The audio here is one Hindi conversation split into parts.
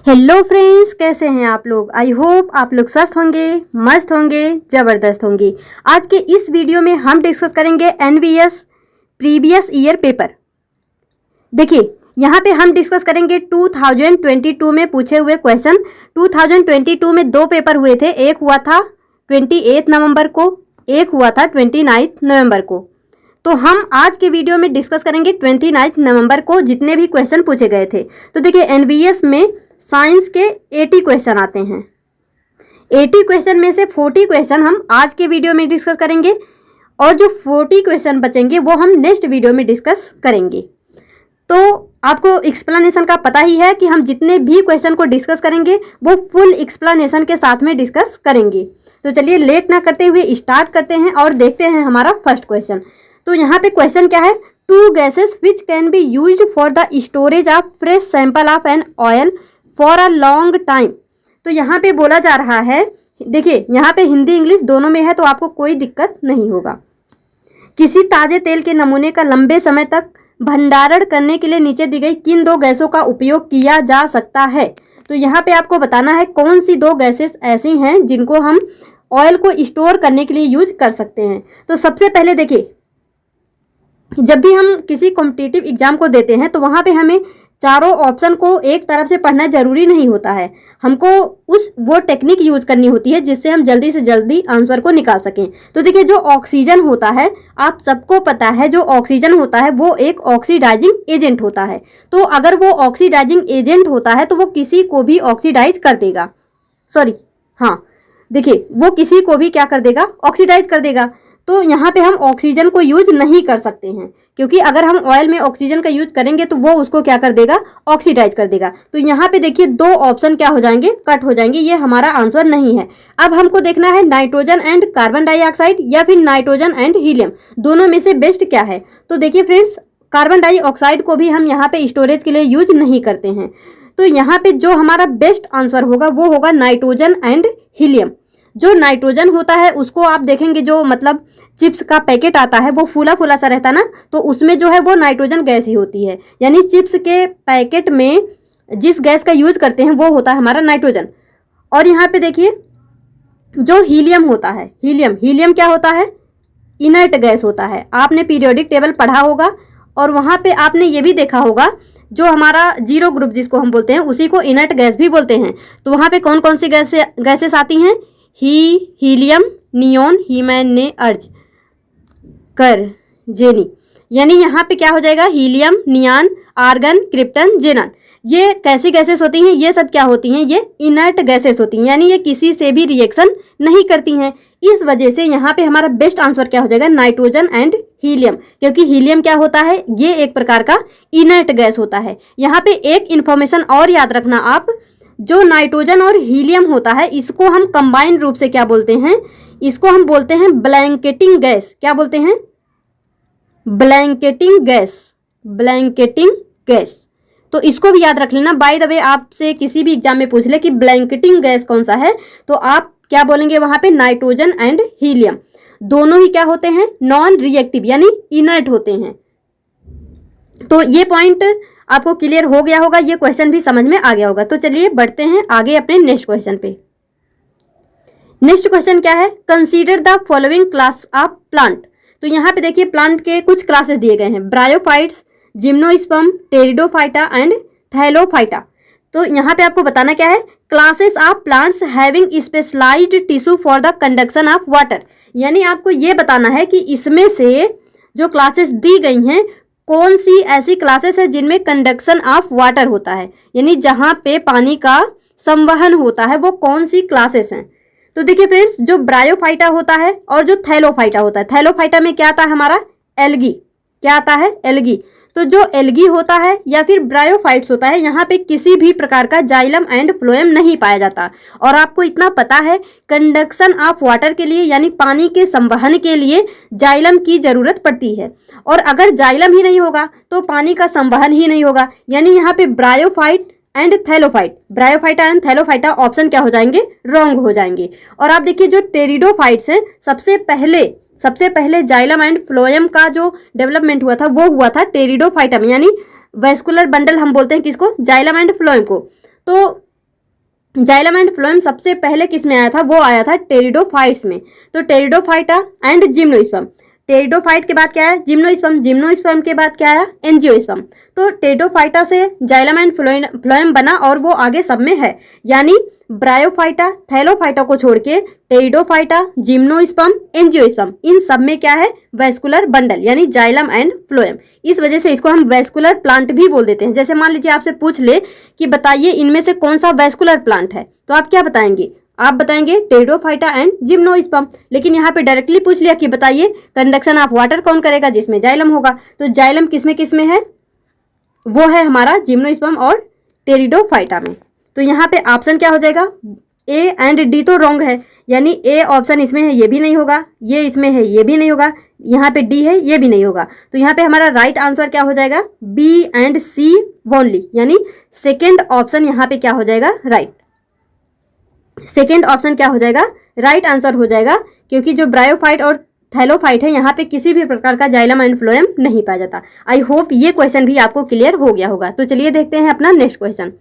हेलो फ्रेंड्स, कैसे हैं आप लोग। आई होप आप लोग स्वस्थ होंगे, मस्त होंगे, ज़बरदस्त होंगे। आज के इस वीडियो में हम डिस्कस करेंगे एनवीएस प्रीवियस ईयर पेपर। देखिए यहाँ पे हम डिस्कस करेंगे 2022 में पूछे हुए क्वेश्चन। 2022 में दो पेपर हुए थे, एक हुआ था 28 नवंबर को, एक हुआ था 29 नवंबर को। तो हम आज के वीडियो में डिस्कस करेंगे 29 नवंबर को जितने भी क्वेश्चन पूछे गए थे। तो देखिए एनवीएस में साइंस के 80 क्वेश्चन आते हैं। 80 क्वेश्चन में से 40 क्वेश्चन हम आज के वीडियो में डिस्कस करेंगे और जो 40 क्वेश्चन बचेंगे वो हम नेक्स्ट वीडियो में डिस्कस करेंगे। तो आपको एक्सप्लेनेशन का पता ही है कि हम जितने भी क्वेश्चन को डिस्कस करेंगे वो फुल एक्सप्लेनेशन के साथ में डिस्कस करेंगे। तो चलिए लेट ना करते हुए स्टार्ट करते हैं और देखते हैं हमारा फर्स्ट क्वेश्चन। तो यहाँ पे क्वेश्चन क्या है, two gases which can be used for the storage of fresh sample of an oil for a long time. तो यहाँ पे बोला जा रहा है, देखिए यहाँ पे हिंदी इंग्लिश दोनों में है तो आपको कोई दिक्कत नहीं होगा। किसी ताजे तेल के नमूने का लंबे समय तक भंडारण करने के लिए नीचे दी गई किन दो गैसों का उपयोग किया जा सकता है। तो यहाँ पे आपको बताना है कौन सी दो गैसेस ऐसी हैं जिनको हम ऑयल को स्टोर करने के लिए यूज कर सकते हैं। तो सबसे पहले देखिए, जब भी हम किसी कॉम्पिटिटिव एग्जाम को देते हैं तो वहाँ पे हमें चारों ऑप्शन को एक तरफ से पढ़ना जरूरी नहीं होता है। हमको वो टेक्निक यूज करनी होती है जिससे हम जल्दी से जल्दी आंसर को निकाल सकें। तो देखिए जो ऑक्सीजन होता है, आप सबको पता है जो ऑक्सीजन होता है वो एक ऑक्सीडाइजिंग एजेंट होता है। तो अगर वो ऑक्सीडाइजिंग एजेंट होता है तो वो किसी को भी ऑक्सीडाइज कर देगा। देखिए वो किसी को भी क्या कर देगा, ऑक्सीडाइज कर देगा। तो यहाँ पे हम ऑक्सीजन को यूज नहीं कर सकते हैं क्योंकि अगर हम ऑयल में ऑक्सीजन का यूज करेंगे तो वो उसको क्या कर देगा, ऑक्सीडाइज कर देगा। तो यहाँ पे देखिए दो ऑप्शन क्या हो जाएंगे, कट हो जाएंगे, ये हमारा आंसर नहीं है। अब हमको देखना है नाइट्रोजन एंड कार्बन डाइऑक्साइड या फिर नाइट्रोजन एंड हीलियम, दोनों में से बेस्ट क्या है। तो देखिए फ्रेंड्स, कार्बन डाइऑक्साइड को भी हम यहाँ पे स्टोरेज के लिए यूज नहीं करते हैं। तो यहाँ पे जो हमारा बेस्ट आंसर होगा वो होगा नाइट्रोजन एंड हीलियम। जो नाइट्रोजन होता है उसको आप देखेंगे, जो मतलब चिप्स का पैकेट आता है वो फूला फूला सा रहता है ना, तो उसमें जो है वो नाइट्रोजन गैस ही होती है। यानी चिप्स के पैकेट में जिस गैस का यूज करते हैं वो होता है हमारा नाइट्रोजन। और यहाँ पे देखिए जो हीलियम होता है, हीलियम क्या होता है, इनर्ट गैस होता है। आपने पीरियोडिक टेबल पढ़ा होगा और वहाँ पे आपने ये भी देखा होगा जो हमारा जीरो ग्रुप जिसको हम बोलते हैं उसी को इनर्ट गैस भी बोलते हैं। तो वहाँ पे कौन कौन सी गैसेस आती हैं, हीलियम, नियोन, हीमैन ने अर्ज कर जेनी। यानी यहाँ पे क्या हो जाएगा, हीलियम, नियान, आर्गन, क्रिप्टन, जेनन। ये कैसी गैसेस होती हैं, ये सब क्या होती हैं, ये इनर्ट गैसेस होती हैं। यानी ये किसी से भी रिएक्शन नहीं करती हैं। इस वजह से यहाँ पे हमारा बेस्ट आंसर क्या हो जाएगा, नाइट्रोजन एंड हीलियम। क्योंकि हीलियम क्या होता है, ये एक प्रकार का इनर्ट गैस होता है। यहाँ पे एक इंफॉर्मेशन और याद रखना आप, जो नाइट्रोजन और हीलियम होता है इसको हम कंबाइन रूप से क्या बोलते हैं, इसको हम बोलते हैं ब्लैंकेटिंग गैस। क्या बोलते हैं, ब्लैंकेटिंग गैस। तो इसको भी याद रख लेना। बाय द वे आपसे किसी भी एग्जाम में पूछ ले कि ब्लैंकेटिंग गैस कौन सा है तो आप क्या बोलेंगे वहां पे, नाइट्रोजन एंड हीलियम। दोनों ही क्या होते हैं, नॉन रिएक्टिव यानी इनर्ट होते हैं। तो ये पॉइंट आपको क्लियर हो गया होगा, ये क्वेश्चन भी समझ में आ गया होगा। तो चलिए बढ़ते हैं आगे अपने नेक्स्ट क्वेश्चन पे। नेक्स्ट क्वेश्चन क्या है, consider the following class of plant. तो यहाँ पे देखिए प्लांट के कुछ क्लासेस दिए गए हैं, bryophytes, gymnosperm, pteridophyta and thallophyta. तो यहाँ पे आपको बताना क्या है, classes of plants having specialised tissue for the conduction of water. यानी आपको ये बताना है कि इसमें से जो क्लासेस दी गई हैं कौन सी ऐसी क्लासेस है जिनमें कंडक्शन ऑफ वाटर होता है, यानी जहाँ पे पानी का संवहन होता है वो कौन सी क्लासेस हैं। तो देखिए फ्रेंड्स, जो ब्रायोफाइटा होता है और जो थैलोफाइटा होता है, थैलोफाइटा में क्या आता है हमारा, एल्गी। क्या आता है, एल्गी। तो जो एल्गी होता है या फिर ब्रायोफाइट्स होता है, यहाँ पे किसी भी प्रकार का जाइलम एंड फ्लोएम नहीं पाया जाता। और आपको इतना पता है कंडक्शन ऑफ वाटर के लिए यानी पानी के संवहन के लिए जाइलम की जरूरत पड़ती है। और अगर जाइलम ही नहीं होगा तो पानी का संवहन ही नहीं होगा। यानी यहाँ पे bryophyte and thallophyte, bryophyta and Thallophyta option क्या हो जाएंगे, रॉन्ग हो जाएंगे। और आप देखिए जो टेरिडोफाइट्स हैं, सबसे पहले जाइलम एंड फ्लोएम का जो डेवलपमेंट हुआ था वो हुआ था टेरिडोफाइटा में, यानी वेस्कुलर बंडल हम बोलते हैं किसको, जाइलम एंड फ्लोएम को। तो जाइलम एंड फ्लोएम सबसे पहले किस में आया था, वो आया था टेरिडोफाइट्स में। तो टेरिडोफाइटा एंड जिम्नोस्पर्म, टेरिडोफाइट के बाद क्या है, जिम्नोस्पर्म, जिम्नोस्पर्म के बाद क्या आया, एंजियोस्पर्म। तो टेरिडोफाइटा से जाइलम एंड फ्लोएम बना और वो आगे सब में है, यानी ब्रायोफाइटा, थैलोफाइटा को छोड़ के टेरिडोफाइटा, जिम्नोस्पर्म, एंजियोस्पर्म, इन सब में क्या है, वैस्कुलर बंडल, यानी जाइलम एंड फ्लोएम। इस वजह से इसको हम वैस्कुलर प्लांट भी बोल देते हैं। जैसे मान लीजिए आपसे पूछ ले कि बताइए इनमें से कौन सा वैस्कुलर प्लांट है, तो आप क्या बताएंगे, आप बताएंगे टेरिडोफाइटा एंड जिम्नोस्पर्म। लेकिन यहाँ पे डायरेक्टली पूछ लिया कि बताइए कंडक्शन ऑफ वाटर कौन करेगा, जिसमें जाइलम होगा। तो जाइलम किस में है, वो है हमारा जिम्नोस्पर्म और टेरिडोफाइटा में। तो यहाँ पे ऑप्शन क्या हो जाएगा, ए एंड डी तो रॉन्ग है, यानी ए ऑप्शन इसमें है ये भी नहीं होगा, ये इसमें है ये भी नहीं होगा, यहाँ पे डी है ये भी नहीं होगा। तो यहाँ पे हमारा राइट आंसर क्या हो जाएगा, बी एंड सी ओनली, यानी सेकेंड ऑप्शन यहाँ पे क्या हो जाएगा, राइट। सेकेंड ऑप्शन क्या हो जाएगा, राइट आंसर हो जाएगा, क्योंकि जो ब्रायोफाइट और थैलोफाइट है यहाँ पे किसी भी प्रकार का जाइलम एंड फ्लोएम नहीं पाया जाता। आई होप ये क्वेश्चन भी आपको क्लियर हो गया होगा। तो चलिए देखते हैं अपना नेक्स्ट क्वेश्चन।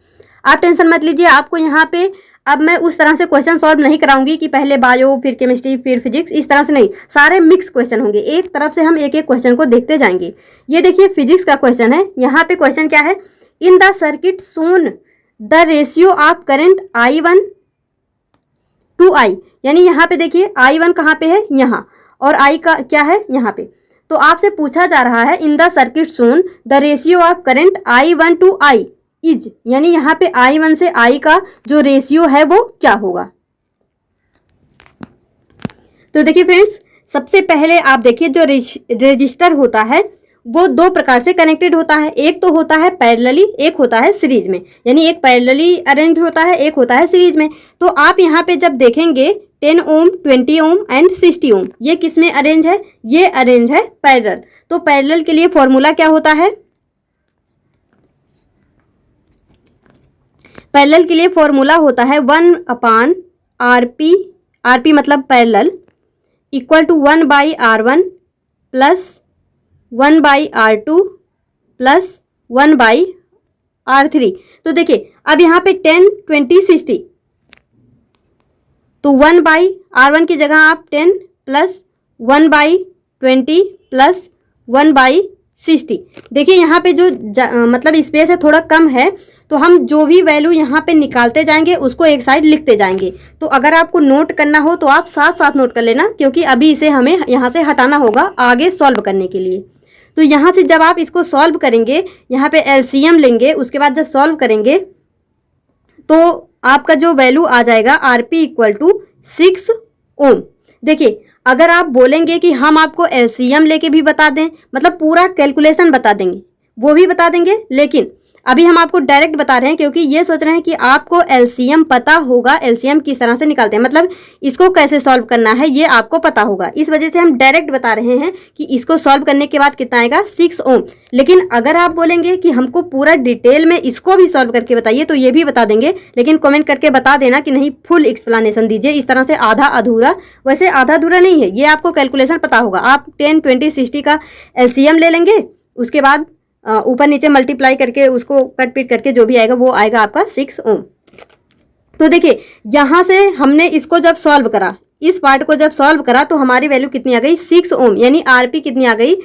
आप टेंशन मत लीजिए, आपको यहाँ पे अब मैं उस तरह से क्वेश्चन सॉल्व नहीं कराऊंगी कि पहले बायो फिर केमिस्ट्री फिर फिजिक्स, इस तरह से नहीं, सारे मिक्स क्वेश्चन होंगे। एक तरफ से हम एक एक क्वेश्चन को देखते जाएंगे। ये देखिए फिजिक्स का क्वेश्चन है। यहाँ पे क्वेश्चन क्या है, in the circuit shown the ratio of current I1 to I, यानी यहाँ पे देखिए I1 कहाँ पे है, यहाँ, और I का क्या है, यहाँ पे। तो आपसे पूछा जा रहा है in the circuit shown the ratio of current I1 to I is, यानी यहाँ पे I1 से I का जो रेशियो है वो क्या होगा। तो देखिए फ्रेंड्स, सबसे पहले आप देखिए जो रजिस्टर होता है वो दो प्रकार से कनेक्टेड होता है। एक तो होता है पैरेलली, एक होता है सीरीज में, यानी एक पैरेलली अरेंज होता है, एक होता है सीरीज में। तो आप यहाँ पे जब देखेंगे 10 ओम, 20 ओम एंड 60 ओम, ये किस में अरेंज है, ये अरेंज है पैरेलल। तो पैरेलल के लिए फॉर्मूला क्या होता है, पैरेलल के लिए फॉर्मूला होता है 1/RP, RP मतलब parallel, equal to 1/R1 plus 1/R2 plus 1/R3। तो देखिए अब यहाँ पे 10, 20, 60, तो 1/R1 की जगह आप 10 प्लस 1/20 प्लस 1/60। देखिए यहाँ पे जो मतलब स्पेस है थोड़ा कम है, तो हम जो भी वैल्यू यहाँ पे निकालते जाएंगे उसको एक साइड लिखते जाएंगे। तो अगर आपको नोट करना हो तो आप साथ साथ नोट कर लेना, क्योंकि अभी इसे हमें यहाँ से हटाना होगा आगे सॉल्व करने के लिए। तो यहाँ से जब आप इसको सॉल्व करेंगे, यहाँ पे एलसीएम लेंगे, उसके बाद जब सॉल्व करेंगे तो आपका जो वैल्यू आ जाएगा आरपी इक्वल टू 6 ओम। देखिए अगर आप बोलेंगे कि हम आपको एलसीएम लेके भी बता दें, मतलब पूरा कैलकुलेशन बता देंगे, वो भी बता देंगे, लेकिन अभी हम आपको डायरेक्ट बता रहे हैं क्योंकि ये सोच रहे हैं कि आपको एलसीएम पता होगा, एलसीएम किस तरह से निकालते हैं, मतलब इसको कैसे सॉल्व करना है ये आपको पता होगा। इस वजह से हम डायरेक्ट बता रहे हैं कि इसको सॉल्व करने के बाद कितना आएगा, 6 ओम। लेकिन अगर आप बोलेंगे कि हमको पूरा डिटेल में इसको भी सॉल्व करके बताइए तो ये भी बता देंगे, लेकिन कमेंट करके बता देना कि नहीं फुल एक्सप्लेनेशन दीजिए, इस तरह से आधा अधूरा। वैसे आधा अधूरा नहीं है, ये आपको कैलकुलेशन पता होगा। आप 10, 20, 60 का एलसीएम ले लेंगे, उसके बाद ऊपर नीचे मल्टीप्लाई करके उसको कट पीट करके जो भी आएगा वो आएगा आपका 6 ओम। तो देखिए यहाँ से हमने इसको जब सॉल्व करा, इस पार्ट को जब सॉल्व करा तो हमारी वैल्यू कितनी आ गई, 6 ओम, यानी आरपी कितनी आ गई,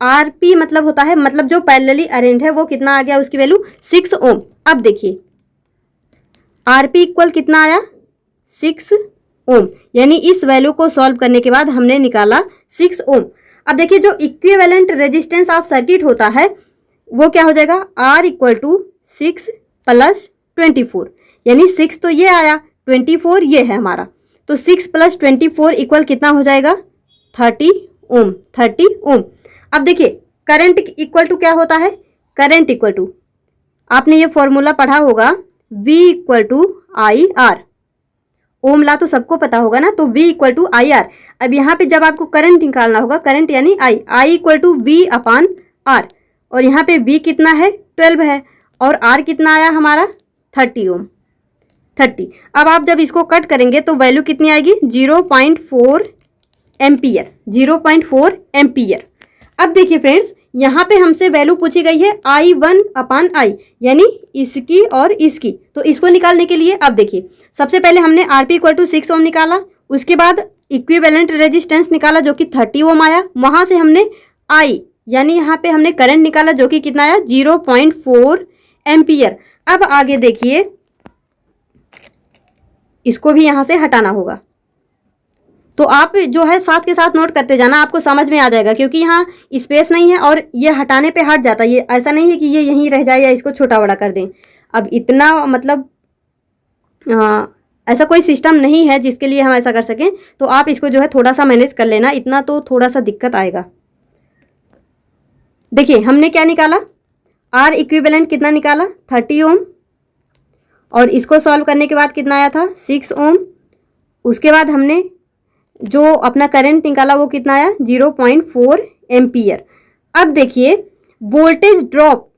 आरपी मतलब होता है, मतलब जो पैरेलली अरेंज है वो कितना आ गया, उसकी वैल्यू 6 ओम। अब देखिए आरपी इक्वल कितना आया, 6 ओम, यानी इस वैल्यू को सॉल्व करने के बाद हमने निकाला 6 ओम। अब देखिए जो इक्विवेलेंट रेजिस्टेंस ऑफ सर्किट होता है वो क्या हो जाएगा, R इक्वल टू 6 प्लस 24, यानी 6 तो ये आया, 24 ये है हमारा, तो 6 प्लस 24 इक्वल कितना हो जाएगा, 30 ओम, 30 ओम। अब देखिए करंट इक्वल टू क्या होता है, करंट इक्वल टू आपने ये फॉर्मूला पढ़ा होगा, V इक्वल टू IR, ओम ला तो सबको पता होगा ना, तो V इक्वल टू IR। अब यहाँ पे जब आपको करंट निकालना होगा, करंट यानी I equal to V upon R, और यहाँ पे V कितना है, 12 है, और R कितना आया हमारा 30 ओम, 30। अब आप जब इसको कट करेंगे तो वैल्यू कितनी आएगी, 0.4 एम्पियर, 0.4 एम्पियर। अब देखिए फ्रेंड्स यहाँ पे हमसे वैल्यू पूछी गई है I1/I, यानी इसकी और इसकी। तो इसको निकालने के लिए अब देखिए, सबसे पहले हमने RP = 6 ओम निकाला, उसके बाद इक्विवेलेंट रेजिस्टेंस निकाला जो कि 30 ओम आया। वहाँ से हमने I यानी यहाँ पे हमने करंट निकाला जो कि कितना आया 0.4 एम्पियर। अब आगे देखिए, इसको भी यहाँ से हटाना होगा। तो आप जो है साथ के साथ नोट करते जाना, आपको समझ में आ जाएगा, क्योंकि यहाँ स्पेस नहीं है और ये हटाने पे हट जाता है। ये ऐसा नहीं है कि ये यहीं रह जाए या इसको छोटा बड़ा कर दें। अब इतना मतलब ऐसा कोई सिस्टम नहीं है जिसके लिए हम ऐसा कर सकें। तो आप इसको जो है थोड़ा सा मैनेज कर लेना, इतना तो थोड़ा सा दिक्कत आएगा। देखिए हमने क्या निकाला, R इक्विवेलेंट कितना निकाला 30 ओम, और इसको सॉल्व करने के बाद कितना आया था 6 ओम। उसके बाद हमने जो अपना करंट निकाला वो कितना आया 0.4 एम्पियर। अब देखिए वोल्टेज ड्रॉप,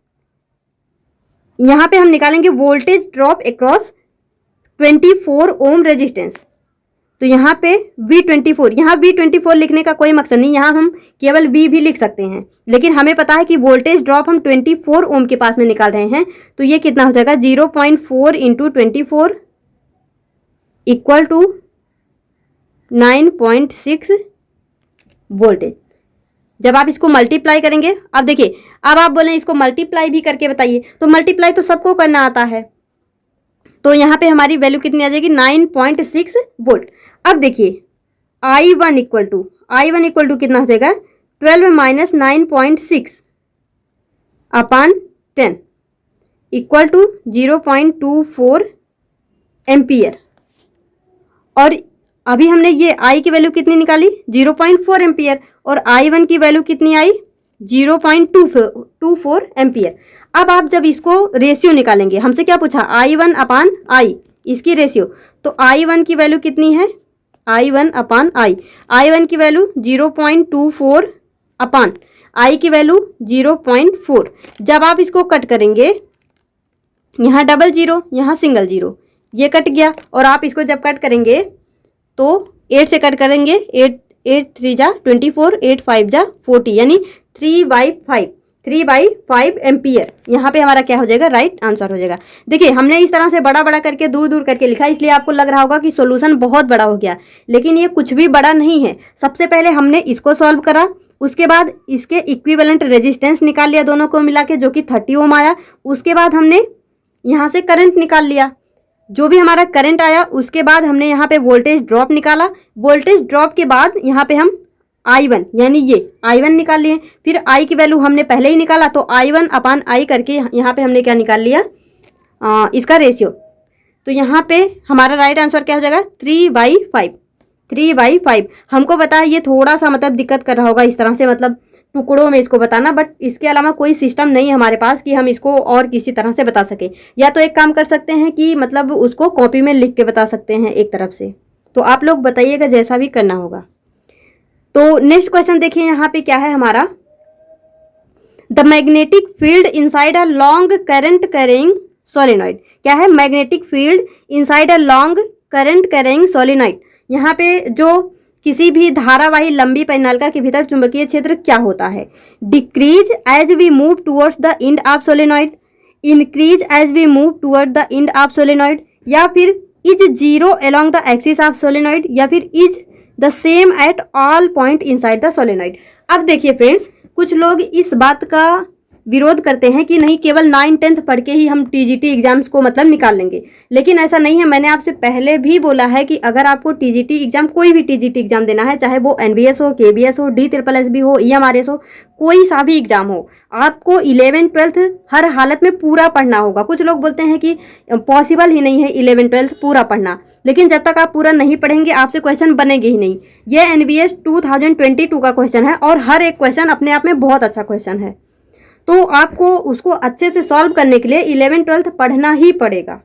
यहाँ पे हम निकालेंगे voltage drop across 24 ohm resistance. तो यहाँ पे V24, यहाँ V24 लिखने का कोई मकसद नहीं, यहाँ हम केवल V भी लिख सकते हैं, लेकिन हमें पता है कि वोल्टेज ड्रॉप हम 24 ओम के पास में निकाल रहे हैं। तो ये कितना हो जाएगा 0.4 × 24 = 9.6 वोल्टेज। जब आप इसको मल्टीप्लाई करेंगे, अब देखिए, अब आप बोलें इसको मल्टीप्लाई भी करके बताइए, तो मल्टीप्लाई तो सबको करना आता है। तो यहाँ पे हमारी वैल्यू कितनी आ जाएगी 9.6 वोल्ट। अब देखिए I1 = कितना हो जाएगा 12 - 9.6 / 10 = 0.24 एम्पियर। और अभी हमने ये I की वैल्यू कितनी निकाली 0.4 एम्पियर, और I1 की वैल्यू कितनी आई 0.24 एम्पियर। अब आप जब इसको रेशियो निकालेंगे, हमसे क्या पूछा I1/I, इसकी रेशियो, तो I1 की वैल्यू कितनी है I1/I, I1 की वैल्यू 0.24 अपान I की वैल्यू 0.4। जब आप इसको कट करेंगे, यहाँ डबल जीरो यहाँ सिंगल जीरो, ये कट गया, और आप इसको जब कट करेंगे तो 8 से कट करेंगे, 8 3 जा 24, 8 5 जा 40, यानी 3/5 एम्पियर। यहाँ पे हमारा क्या हो जाएगा राइट आंसर हो जाएगा। देखिए हमने इस तरह से बड़ा बड़ा करके दूर दूर करके लिखा, इसलिए आपको लग रहा होगा कि सॉल्यूशन बहुत बड़ा हो गया, लेकिन ये कुछ भी बड़ा नहीं है। सबसे पहले हमने इसको सॉल्व करा, उसके बाद इसके इक्विवेलेंट रेजिस्टेंस निकाल लिया दोनों को मिला के, जो कि 30 ओम आया। उसके बाद हमने यहाँ से करंट निकाल लिया, जो भी हमारा करंट आया। उसके बाद हमने यहाँ पे वोल्टेज ड्रॉप निकाला, वोल्टेज ड्रॉप के बाद यहाँ पे हम I1 यानी ये I1 निकाल लिए। फिर I की वैल्यू हमने पहले ही निकाला, तो I1/I करके यहाँ पे हमने क्या निकाल लिया इसका रेशियो। तो यहाँ पे हमारा राइट आंसर क्या हो जाएगा 3/5। हमको पता है ये थोड़ा सा मतलब दिक्कत कर रहा होगा इस तरह से, मतलब टुकड़ों में इसको बताना, बट इसके अलावा कोई सिस्टम नहीं है हमारे पास कि हम इसको और किसी तरह से बता सकें। या तो एक काम कर सकते हैं कि मतलब उसको कॉपी में लिख के बता सकते हैं एक तरफ से। तो आप लोग बताइएगा जैसा भी करना होगा। तो नेक्स्ट क्वेश्चन देखिए, यहाँ पे क्या है हमारा, the magnetic field inside a long current carrying solenoid. क्या है magnetic field inside a long current carrying solenoid. यहाँ पे जो किसी भी धारावाही लंबी परिनालिका के भीतर चुंबकीय क्षेत्र क्या होता है, decrease as we move towards the end of solenoid, increase as we move toward the end of solenoid, या फिर is zero along the axis of solenoid, या फिर is the same at all point inside the solenoid. अब देखिए फ्रेंड्स, कुछ लोग इस बात का विरोध करते हैं कि नहीं केवल 9th-10th पढ़ के ही हम टीजीटी एग्जाम्स को मतलब निकाल लेंगे, लेकिन ऐसा नहीं है। मैंने आपसे पहले भी बोला है कि अगर आपको टीजीटी एग्जाम, कोई भी टीजीटी एग्जाम देना है, चाहे वो एनबीएस हो, केबीएस हो, DSSB हो, EMRS हो, कोई सा भी एग्जाम हो, आपको 11th-12th हर हालत में पूरा पढ़ना होगा। कुछ लोग बोलते हैं कि पॉसिबल ही नहीं है 11th-12th पूरा पढ़ना, लेकिन जब तक आप पूरा नहीं पढ़ेंगे आपसे क्वेश्चन बनेंगे ही नहीं। ये एनबीएस 2022 का क्वेश्चन है, और हर एक क्वेश्चन अपने आप में बहुत अच्छा क्वेश्चन है। तो आपको उसको अच्छे से सॉल्व करने के लिए 11th-12th पढ़ना ही पड़ेगा,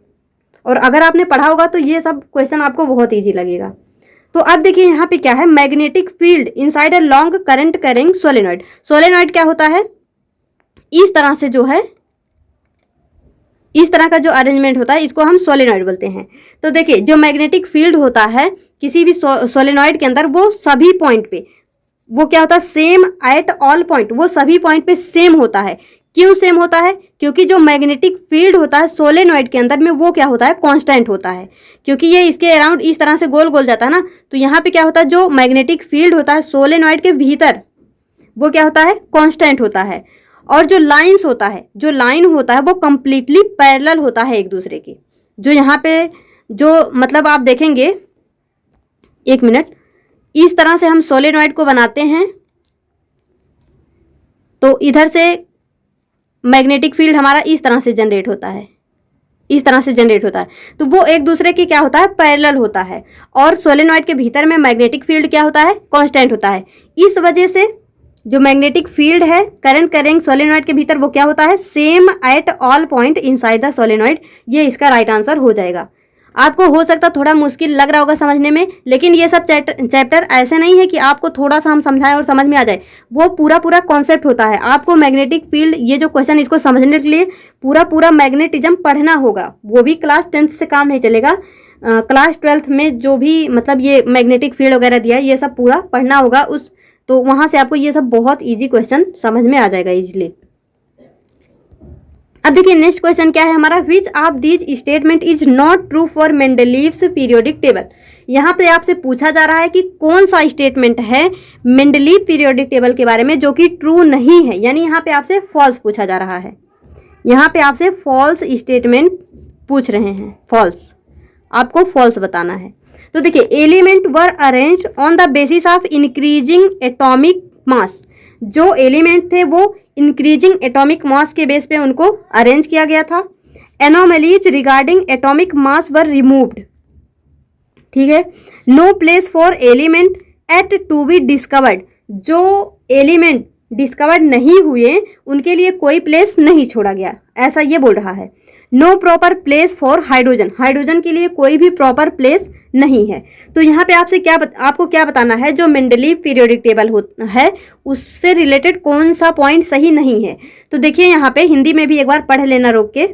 और अगर आपने पढ़ा होगा तो ये सब क्वेश्चन आपको बहुत इजी लगेगा। तो अब देखिए यहाँ पे क्या है, magnetic field inside a long current carrying solenoid. Solenoid क्या होता है, इस तरह से जो है, इस तरह का जो अरेंजमेंट होता है इसको हम सोलेनॉइड बोलते हैं। तो देखिए जो मैग्नेटिक फील्ड होता है किसी भी सोलेनॉइड के अंदर, वो सभी पॉइंट पे वो क्या होता है, सेम एट ऑल पॉइंट, वो सभी पॉइंट पे सेम होता है। क्यों सेम होता है? क्योंकि जो मैग्नेटिक फील्ड होता है सोलेनॉइड के अंदर में वो क्या होता है, कांस्टेंट होता है। क्योंकि ये इसके अराउंड इस तरह से गोल गोल जाता है ना, तो यहाँ पे क्या होता है, जो मैग्नेटिक फील्ड होता है सोलेनॉइड के भीतर वो क्या होता है, कांस्टेंट होता है। और जो लाइंस होता है, जो लाइन होता है वो कंप्लीटली पैरेलल होता है एक दूसरे की। जो यहाँ पे जो मतलब आप देखेंगे, एक मिनट, इस तरह से हम सोलेनॉइड को बनाते हैं तो इधर से मैग्नेटिक फील्ड हमारा इस तरह से जनरेट होता है, इस तरह से जनरेट होता है, तो वो एक दूसरे की क्या होता है, पैरेलल होता है। और सोलेनॉइड के भीतर में मैग्नेटिक फील्ड क्या होता है, कांस्टेंट होता है। इस वजह से जो मैग्नेटिक फील्ड है करंट करेंगे सोलेनॉइड के भीतर वो क्या होता है, same at all point inside the solenoid. ये इसका राइट आंसर हो जाएगा। आपको हो सकता थोड़ा मुश्किल लग रहा होगा समझने में, लेकिन ये सब चैप्टर ऐसे नहीं है कि आपको थोड़ा सा हम समझाएं और समझ में आ जाए। वो पूरा पूरा कॉन्सेप्ट होता है। आपको मैग्नेटिक फील्ड, ये जो क्वेश्चन, इसको समझने के लिए पूरा पूरा मैग्नेटिज्म पढ़ना होगा। वो भी क्लास 10th से काम नहीं चलेगा, क्लास 12th में जो भी मतलब ये मैग्नेटिक फील्ड वगैरह दिया है ये सब पूरा पढ़ना होगा उस, तो वहां से आपको ये सब बहुत इजी क्वेश्चन समझ में आ जाएगा इजीली। अब देखिए नेक्स्ट क्वेश्चन क्या है हमारा, which of these statement is not true for Mendeleev's periodic table. यहाँ पे आपसे पूछा जा रहा है कि कौन सा स्टेटमेंट है मेंडलीव पीरियोडिक टेबल के बारे में जो कि ट्रू नहीं है, यानी यहाँ पे आपसे फॉल्स पूछा जा रहा है। यहाँ पे आपसे फॉल्स स्टेटमेंट पूछ रहे हैं, फॉल्स, आपको फॉल्स बताना है। तो देखिए, element were arranged on the basis of increasing atomic mass. जो एलिमेंट थे वो इंक्रीजिंग एटॉमिक मास के बेस पे उनको अरेंज किया गया था। Anomalies regarding atomic mass were removed, ठीक है। No place for element yet to be discovered. जो एलिमेंट डिस्कवर्ड नहीं हुए उनके लिए कोई प्लेस नहीं छोड़ा गया, ऐसा ये बोल रहा है। No proper place for hydrogen. Hydrogen के लिए कोई भी प्रॉपर प्लेस नहीं है। तो यहाँ पे आपसे आपको क्या बताना है, जो मेंडलीव पीरियोडिक टेबल है उससे रिलेटेड कौन सा पॉइंट सही नहीं है। तो देखिए यहाँ पे हिंदी में भी एक बार पढ़ लेना रोक के।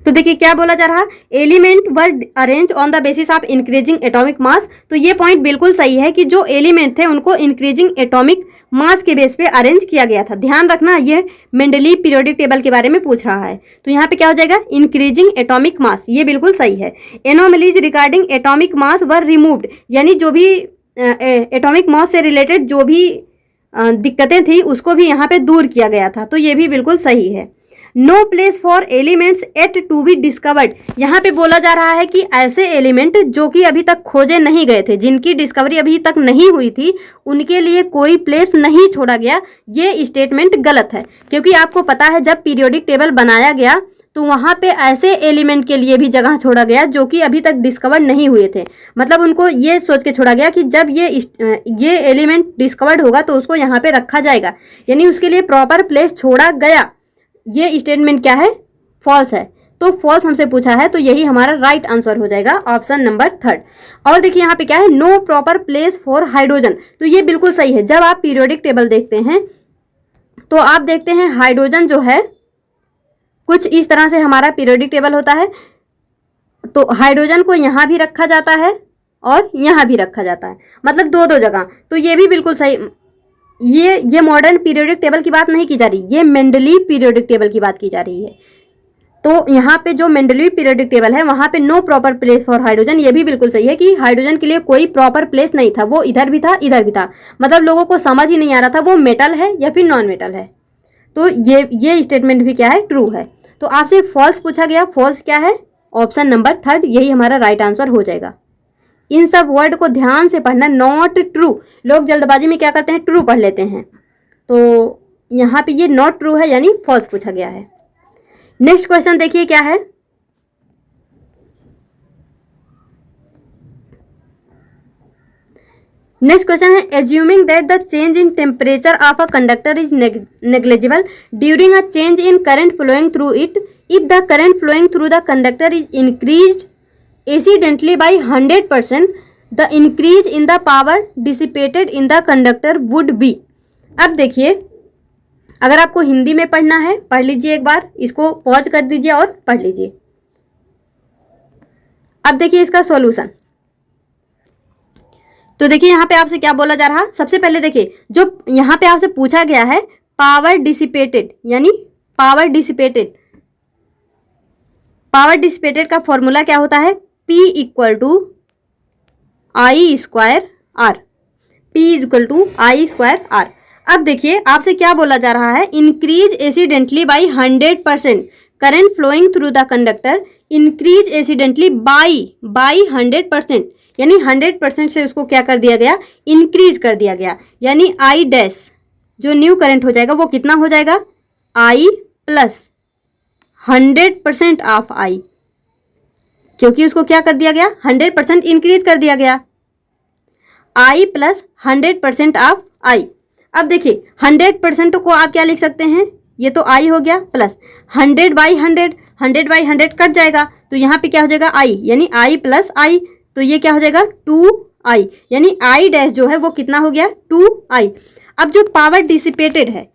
तो देखिए क्या बोला जा रहा, element were arrange on the basis of increasing atomic mass. तो ये पॉइंट बिल्कुल सही है कि जो एलिमेंट थे उनको इंक्रीजिंग एटॉमिक मास के बेस पे अरेंज किया गया था। ध्यान रखना, ये मेंडलीव पीरियोडिक टेबल के बारे में पूछ रहा है। तो यहाँ पे क्या हो जाएगा, इंक्रीजिंग एटॉमिक मास, ये बिल्कुल सही है। Anomalies regarding atomic mass were removed, यानी जो भी एटॉमिक मास से रिलेटेड जो भी दिक्कतें थी उसको भी यहाँ पे दूर किया गया था, तो ये भी बिल्कुल सही है। No place for elements yet to be discovered. यहाँ पे बोला जा रहा है कि ऐसे एलिमेंट जो कि अभी तक खोजे नहीं गए थे, जिनकी डिस्कवरी अभी तक नहीं हुई थी, उनके लिए कोई प्लेस नहीं छोड़ा गया। ये स्टेटमेंट गलत है, क्योंकि आपको पता है जब पीरियोडिक टेबल बनाया गया तो वहाँ पे ऐसे एलिमेंट के लिए भी जगह छोड़ा गया जो कि अभी तक डिस्कवर नहीं हुए थे। मतलब उनको ये सोच के छोड़ा गया कि जब ये एलिमेंट डिस्कवर्ड होगा तो उसको यहाँ पे रखा जाएगा, यानी उसके लिए प्रॉपर प्लेस छोड़ा गया। ये स्टेटमेंट क्या है, फॉल्स है। तो फॉल्स हमसे पूछा है, तो यही हमारा राइट आंसर हो जाएगा, ऑप्शन नंबर 3rd। और देखिए यहाँ पे क्या है, no proper place for hydrogen. तो ये बिल्कुल सही है। जब आप पीरियोडिक टेबल देखते हैं तो आप देखते हैं हाइड्रोजन जो है कुछ इस तरह से हमारा पीरियोडिक टेबल होता है। तो हाइड्रोजन को यहाँ भी रखा जाता है और यहाँ भी रखा जाता है, मतलब दो जगह। तो ये भी बिल्कुल सही। ये मॉडर्न पीरियोडिक टेबल की बात नहीं की जा रही, ये मेंडलीव पीरियोडिक टेबल की बात की जा रही है। तो यहाँ पे जो मेंडलीव पीरियोडिक टेबल है वहाँ पे no proper place for hydrogen, ये भी बिल्कुल सही है कि हाइड्रोजन के लिए कोई प्रॉपर प्लेस नहीं था, वो इधर भी था इधर भी था। मतलब लोगों को समझ ही नहीं आ रहा था वो मेटल है या फिर नॉन मेटल है। तो ये स्टेटमेंट भी क्या है, ट्रू है। तो आपसे फॉल्स पूछा गया, फॉल्स क्या है, ऑप्शन नंबर 3rd, यही हमारा राइट आंसर हो जाएगा। इन सब वर्ड को ध्यान से पढ़ना, नॉट ट्रू। लोग जल्दबाजी में क्या करते हैं, ट्रू पढ़ लेते हैं। तो यहाँ पे ये नॉट ट्रू है, यानी फॉल्स पूछा गया है। नेक्स्ट क्वेश्चन देखिए क्या है, नेक्स्ट क्वेश्चन है, assuming that the change in temperature of a conductor is negligible during a change in current flowing through it, if the current flowing through the conductor is increased accidentally by 100%, the increase in the power dissipated in the conductor would be। अब देखिए, अगर आपको हिंदी में पढ़ना है पढ़ लीजिए, एक बार इसको पॉज कर दीजिए और पढ़ लीजिए। अब देखिए इसका सॉल्यूशन, तो देखिए यहाँ पे आपसे क्या बोला जा रहा है, सबसे पहले देखिए जो यहाँ पे आपसे पूछा गया है पावर डिसिपेटेड, यानी पावर डिसिपेटेड, पावर डिसिपेटेड का फॉर्मूला क्या होता है, P equal to I square R, P equal to I square R. अब देखिए आपसे क्या बोला जा रहा है, increase accidentally by 100%, current flowing through the conductor increase accidentally by 100%, यानी 100% से उसको क्या कर दिया गया, इंक्रीज कर दिया गया, यानी आई डैश जो न्यू करंट हो जाएगा वो कितना हो जाएगा, आई प्लस 100% ऑफ आई, क्योंकि उसको क्या कर दिया गया, 100% इंक्रीज कर दिया गया, आई प्लस 100% ऑफ आई। अब देखिए 100% को आप क्या लिख सकते हैं, ये तो आई हो गया, प्लस 100/100 कट जाएगा, तो यहाँ पे क्या हो जाएगा आई, यानी आई प्लस आई, तो ये क्या हो जाएगा 2i, यानी आई डैश जो है वो कितना हो गया 2i। अब जो पावर डिसिपेटेड है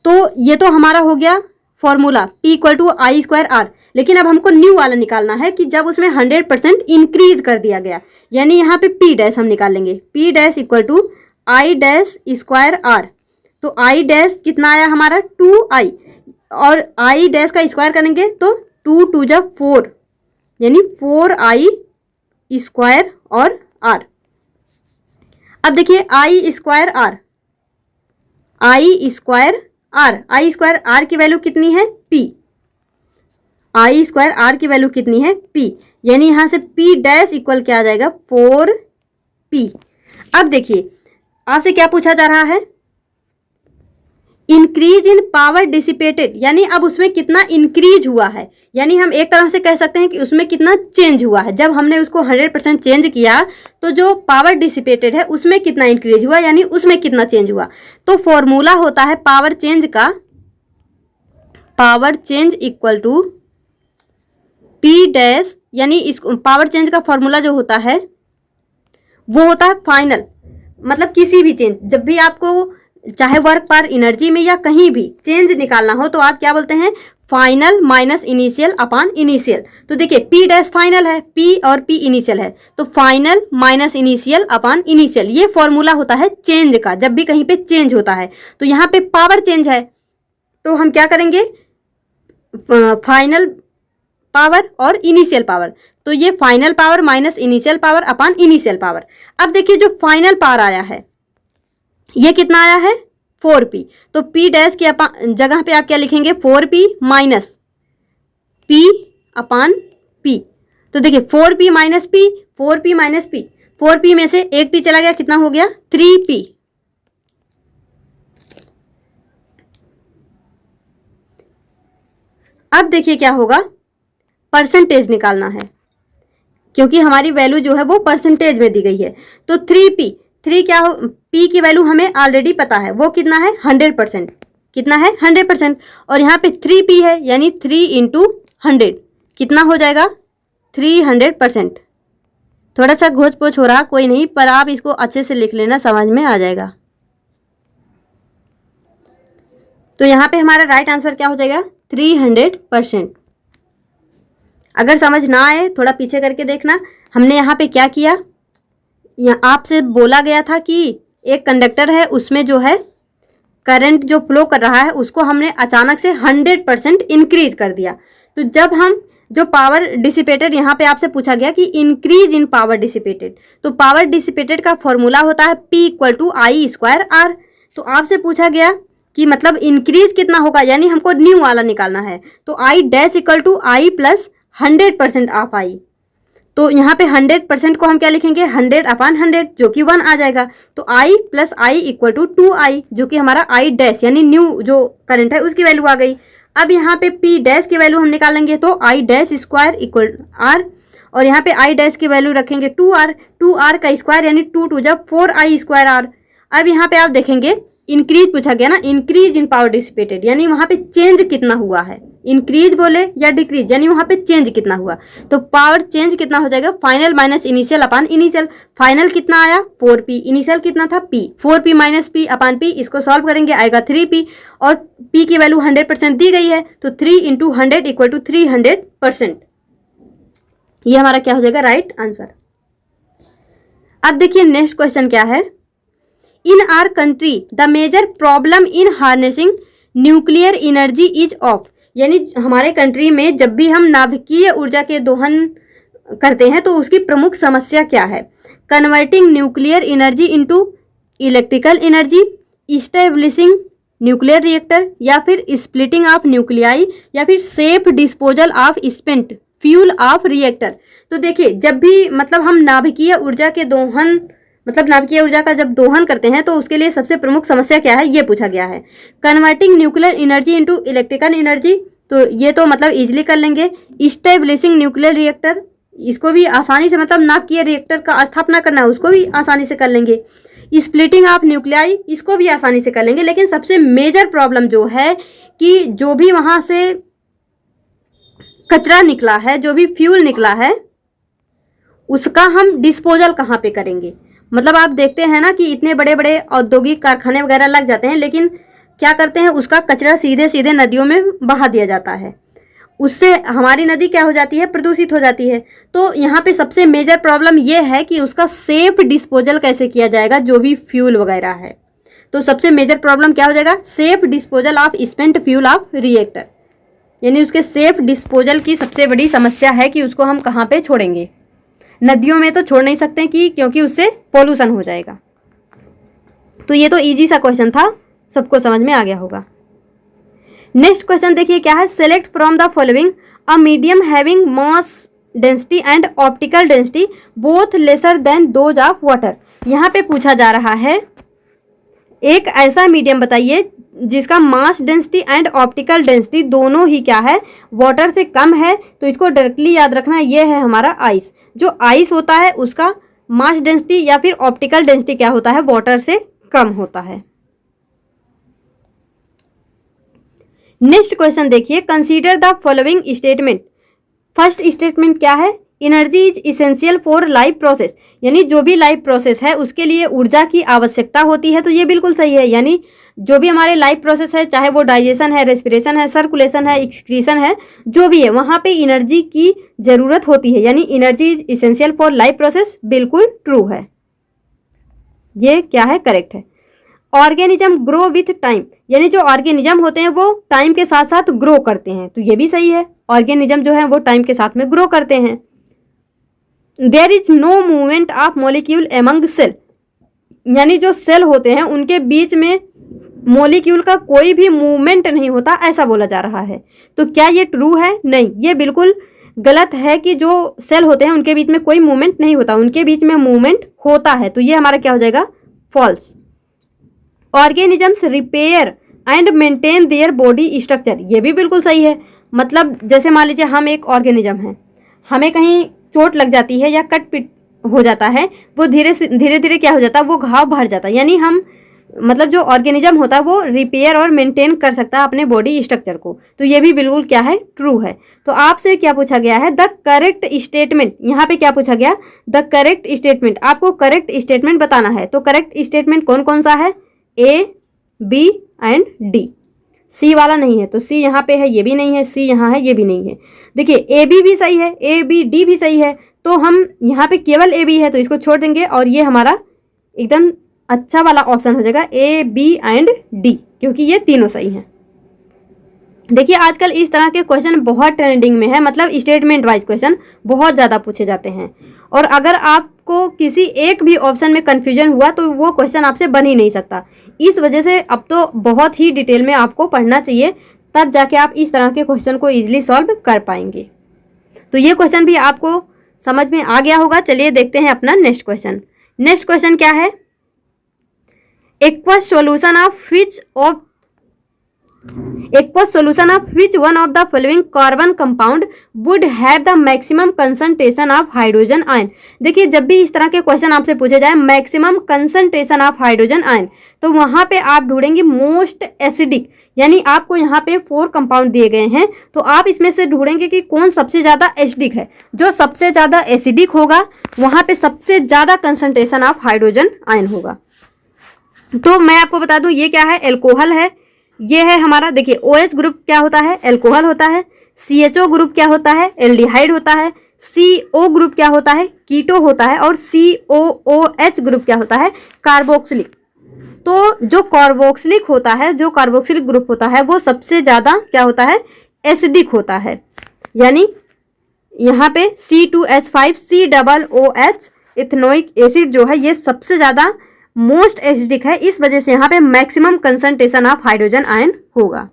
तो ये तो हमारा हो गया formula P equal to I square R, लेकिन अब हमको न्यू वाला निकालना है कि जब उसमें 100% इंक्रीज कर दिया गया, यानी यहाँ पे P डैश हम निकाल लेंगे, P dash equal to I dash square R. तो आई डैश कितना आया हमारा 2i, और आई डैश का स्क्वायर करेंगे तो 2 2 जा 4, यानी 4i स्क्वायर और आर। अब देखिए I square R, I square R की वैल्यू कितनी है P, आई स्क्वायर आर की वैल्यू कितनी है P, यानी यहां से P डैश इक्वल क्या आ जाएगा 4P। अब देखिए आपसे क्या पूछा जा रहा है, इंक्रीज इन पावर डिसिपेटेड, यानी अब उसमें कितना इंक्रीज हुआ है, यानी हम एक तरह से कह सकते हैं कि उसमें कितना चेंज हुआ है। जब हमने उसको 100% चेंज किया तो जो पावर डिसिपेटेड है उसमें कितना इंक्रीज हुआ, यानी उसमें कितना चेंज हुआ। तो फॉर्मूला होता है पावर चेंज का, power change equal to P dash, यानी इस पावर चेंज का फॉर्मूला जो होता है वो होता है फाइनल, मतलब किसी भी चेंज, जब भी आपको चाहे वर्क पर एनर्जी में या कहीं भी चेंज निकालना हो तो आप क्या बोलते हैं, final minus initial upon initial. तो देखिए P डैश फाइनल है, P और P इनिशियल है, तो final minus initial upon initial, ये फॉर्मूला होता है चेंज का, जब भी कहीं पे चेंज होता है। तो यहाँ पे पावर चेंज है तो हम क्या करेंगे, फाइनल पावर और इनिशियल पावर, तो ये final power minus initial power upon initial power. अब देखिए जो फाइनल पावर आया है ये कितना आया है 4P, तो P डैश की जगह पे आप क्या लिखेंगे 4P minus P upon P। तो देखिए 4P minus P, 4P minus P, 4P में से एक P चला गया, कितना हो गया 3P। अब देखिए क्या होगा, परसेंटेज निकालना है, क्योंकि हमारी वैल्यू जो है वो परसेंटेज में दी गई है। तो 3P, 3 क्या हो, P की वैल्यू हमें ऑलरेडी पता है, वो कितना है 100%, कितना है 100%, और यहाँ पे 3P है, यानी 3 इंटू 100 कितना हो जाएगा 300%। थोड़ा सा घोच पोछ हो रहा, कोई नहीं, पर आप इसको अच्छे से लिख लेना, समझ में आ जाएगा। तो यहाँ पे हमारा राइट आंसर क्या हो जाएगा 300%। अगर समझ ना आए थोड़ा पीछे करके देखना, हमने यहाँ पे क्या किया, आपसे बोला गया था कि एक कंडक्टर है उसमें जो है करंट जो फ्लो कर रहा है उसको हमने अचानक से 100% इंक्रीज कर दिया। तो जब हम जो पावर डिसिपेटेड यहाँ पे आपसे पूछा गया कि इंक्रीज इन पावर डिसिपेटेड, तो पावर डिसिपेटेड का फॉर्मूला होता है P equal to I square R. तो आपसे पूछा गया कि मतलब इंक्रीज कितना होगा, यानी हमको न्यू वाला निकालना है, तो I dash equal to I plus 100% of I. तो यहाँ पे 100% को हम क्या लिखेंगे 100 अपॉन 100 जो कि 1 आ जाएगा। तो I plus I equal to 2i जो कि हमारा आई डैश यानी न्यू जो करंट है उसकी वैल्यू आ गई। अब यहाँ पे P डैश की वैल्यू हम निकालेंगे तो I dash square equal R, और यहाँ पे आई डैश की वैल्यू रखेंगे 2r का स्क्वायर यानी 2 2 जब 4i स्क्वायर आर। अब यहाँ पे आप देखेंगे इंक्रीज पूछा गया ना, इंक्रीज इन पावर डिसिपेटेड यानी वहाँ पे चेंज कितना हुआ है, इंक्रीज बोले या डिक्रीज यानी वहाँ पे चेंज कितना हुआ। तो पावर चेंज कितना हो जाएगा final minus initial upon initial. Final कितना आया 4P, इनिशियल कितना था P, 4P minus P upon P, इसको सॉल्व करेंगे आएगा 3P, और P की वैल्यू 100% दी गई है तो 3 इंटू 100 इक्वल टू 300%। ये हमारा क्या हो जाएगा राइट आंसर। अब देखिए नेक्स्ट क्वेश्चन क्या है, in our country the major problem in harnessing nuclear energy is of, यानी हमारे कंट्री में जब भी हम नाभिकीय ऊर्जा के दोहन करते हैं तो उसकी प्रमुख समस्या क्या है, converting nuclear energy into electrical energy, establishing nuclear reactor, या फिर स्प्लिटिंग ऑफ न्यूक्लियाई, या फिर safe disposal of spent fuel of reactor. तो देखिए जब भी मतलब हम नाभिकीय ऊर्जा के दोहन मतलब नाभिकीय ऊर्जा का जब दोहन करते हैं तो उसके लिए सबसे प्रमुख समस्या क्या है, ये पूछा गया है। Converting nuclear energy into electrical energy, तो ये तो मतलब इजीली कर लेंगे। इस्टेब्लिशिंग न्यूक्लियर रिएक्टर, इसको भी आसानी से मतलब नाभिकीय रिएक्टर का स्थापना करना है उसको भी आसानी से कर लेंगे। स्प्लिटिंग ऑफ न्यूक्लियाई, इसको भी आसानी से कर लेंगे। लेकिन सबसे मेजर प्रॉब्लम जो है कि जो भी वहाँ से कचरा निकला है, जो भी फ्यूल निकला है, उसका हम डिस्पोजल कहाँ पे करेंगे। मतलब आप देखते हैं ना कि इतने बड़े बड़े औद्योगिक कारखाने वगैरह लग जाते हैं, लेकिन क्या करते हैं, उसका कचरा सीधे सीधे नदियों में बहा दिया जाता है। उससे हमारी नदी क्या हो जाती है, प्रदूषित हो जाती है। तो यहाँ पे सबसे मेजर प्रॉब्लम ये है कि उसका सेफ डिस्पोजल कैसे किया जाएगा, जो भी फ्यूल वगैरह है। तो सबसे मेजर प्रॉब्लम क्या हो जाएगा, safe disposal of spent fuel of reactor, यानी उसके सेफ डिस्पोजल की सबसे बड़ी समस्या है कि उसको हम कहाँ पे छोड़ेंगे। नदियों में तो छोड़ नहीं सकते कि क्योंकि उससे पोल्यूशन हो जाएगा। तो ये तो इजी सा क्वेश्चन था, सबको समझ में आ गया होगा। नेक्स्ट क्वेश्चन देखिए क्या है, select from the following a medium having mass density and optical density both lesser than those of water. यहाँ पे पूछा जा रहा है एक ऐसा मीडियम बताइए जिसका mass density and optical density दोनों ही क्या है, वाटर से कम है। तो इसको डायरेक्टली याद रखना, ये है हमारा आइस। जो आइस होता है उसका मास डेंसिटी या फिर ऑप्टिकल डेंसिटी क्या होता है, वाटर से कम होता है। नेक्स्ट क्वेश्चन देखिए, consider the following statement. First statement क्या है, energy is essential for life process, यानी जो भी लाइफ प्रोसेस है उसके लिए ऊर्जा की आवश्यकता होती है। तो ये बिल्कुल सही है, यानी जो भी हमारे लाइफ प्रोसेस है, चाहे वो डाइजेशन है, रेस्पिरेशन है, सर्कुलेशन है, एक्सक्रीशन है, जो भी है वहाँ पे एनर्जी की ज़रूरत होती है, यानी energy is essential for life process बिल्कुल ट्रू है, ये क्या है, करेक्ट है। ऑर्गेनिज्म ग्रो विथ टाइम, यानी जो ऑर्गेनिज्म होते हैं वो टाइम के साथ साथ ग्रो करते हैं, तो ये भी सही है, ऑर्गेनिज्म जो है वो टाइम के साथ में ग्रो करते हैं। There is no movement of molecule among cell, यानी जो सेल होते हैं उनके बीच में मॉलिक्यूल का कोई भी मूवमेंट नहीं होता, ऐसा बोला जा रहा है। तो क्या ये ट्रू है, नहीं, ये बिल्कुल गलत है कि जो सेल होते हैं उनके बीच में कोई मूवमेंट नहीं होता, उनके बीच में मूवमेंट होता है। तो ये हमारा क्या हो जाएगा, false. Organisms repair and maintain their body structure, ये भी बिल्कुल सही है। मतलब जैसे मान लीजिए हम एक ऑर्गेनिज्म हैं, हमें कहीं चोट लग जाती है या कट पिट हो जाता है, वो धीरे धीरे क्या हो जाता है, वो घाव भर जाता है, यानी हम मतलब जो ऑर्गेनिज्म होता है वो रिपेयर और मेंटेन कर सकता है अपने बॉडी स्ट्रक्चर को। तो ये भी बिल्कुल क्या है, ट्रू है। तो आपसे क्या पूछा गया है, द करेक्ट स्टेटमेंट, यहाँ पे क्या पूछा गया, द करेक्ट स्टेटमेंट, आपको करेक्ट स्टेटमेंट बताना है। तो करेक्ट स्टेटमेंट कौन कौन सा है, ए, बी एंड डी, सी वाला नहीं है। तो सी यहाँ पे है, ये भी नहीं है, सी यहाँ है, ये भी नहीं है। देखिए ए बी भी सही है, ए बी डी भी सही है, तो हम यहाँ पे केवल ए बी है तो इसको छोड़ देंगे और ये हमारा एकदम अच्छा वाला ऑप्शन हो जाएगा ए बी एंड डी, क्योंकि ये तीनों सही हैं। देखिए आजकल इस तरह के क्वेश्चन बहुत ट्रेंडिंग में है, मतलब स्टेटमेंट वाइज क्वेश्चन बहुत ज़्यादा पूछे जाते हैं, और अगर आपको किसी एक भी ऑप्शन में कन्फ्यूजन हुआ तो वो क्वेश्चन आपसे बन ही नहीं सकता। इस वजह से अब तो बहुत ही डिटेल में आपको पढ़ना चाहिए, तब जाके आप इस तरह के क्वेश्चन को ईजिली सॉल्व कर पाएंगे। तो ये क्वेश्चन भी आपको समझ में आ गया होगा। चलिए देखते हैं अपना नेक्स्ट क्वेश्चन। नेक्स्ट क्वेश्चन क्या है, aqueous solution of which one of the following carbon compound would have the maximum concentration of hydrogen ion। देखिए जब भी इस तरह के क्वेश्चन आपसे पूछे जाए maximum concentration of hydrogen ion, तो वहां पे आप ढूंढेंगे मोस्ट एसिडिक, यानी आपको यहाँ पे 4 कंपाउंड दिए गए हैं, तो आप इसमें से ढूंढेंगे कि कौन सबसे ज़्यादा एसिडिक है। जो सबसे ज़्यादा एसिडिक होगा वहाँ पे सबसे ज़्यादा कंसंट्रेशन ऑफ हाइड्रोजन आयन होगा। तो मैं आपको बता दूं ये क्या है, एल्कोहल है, ये है हमारा। देखिए OH ग्रुप क्या होता है, एल्कोहल होता है। CHO ग्रुप क्या होता है, एल्डिहाइड होता है। CO ग्रुप क्या होता है, कीटो होता है, और COOH ग्रुप क्या होता है, कार्बोक्सिलिक। तो जो कार्बोक्सिलिक होता है, जो कार्बोक्सिलिक ग्रुप होता है वो सबसे ज़्यादा क्या होता है, एसिडिक होता है। यानी यहाँ पे C2H5 COOH इथेनोइक एसिड जो है ये सबसे ज़्यादा मोस्ट एसिडिक है, इस वजह से यहाँ पे maximum concentration of hydrogen ion होगा।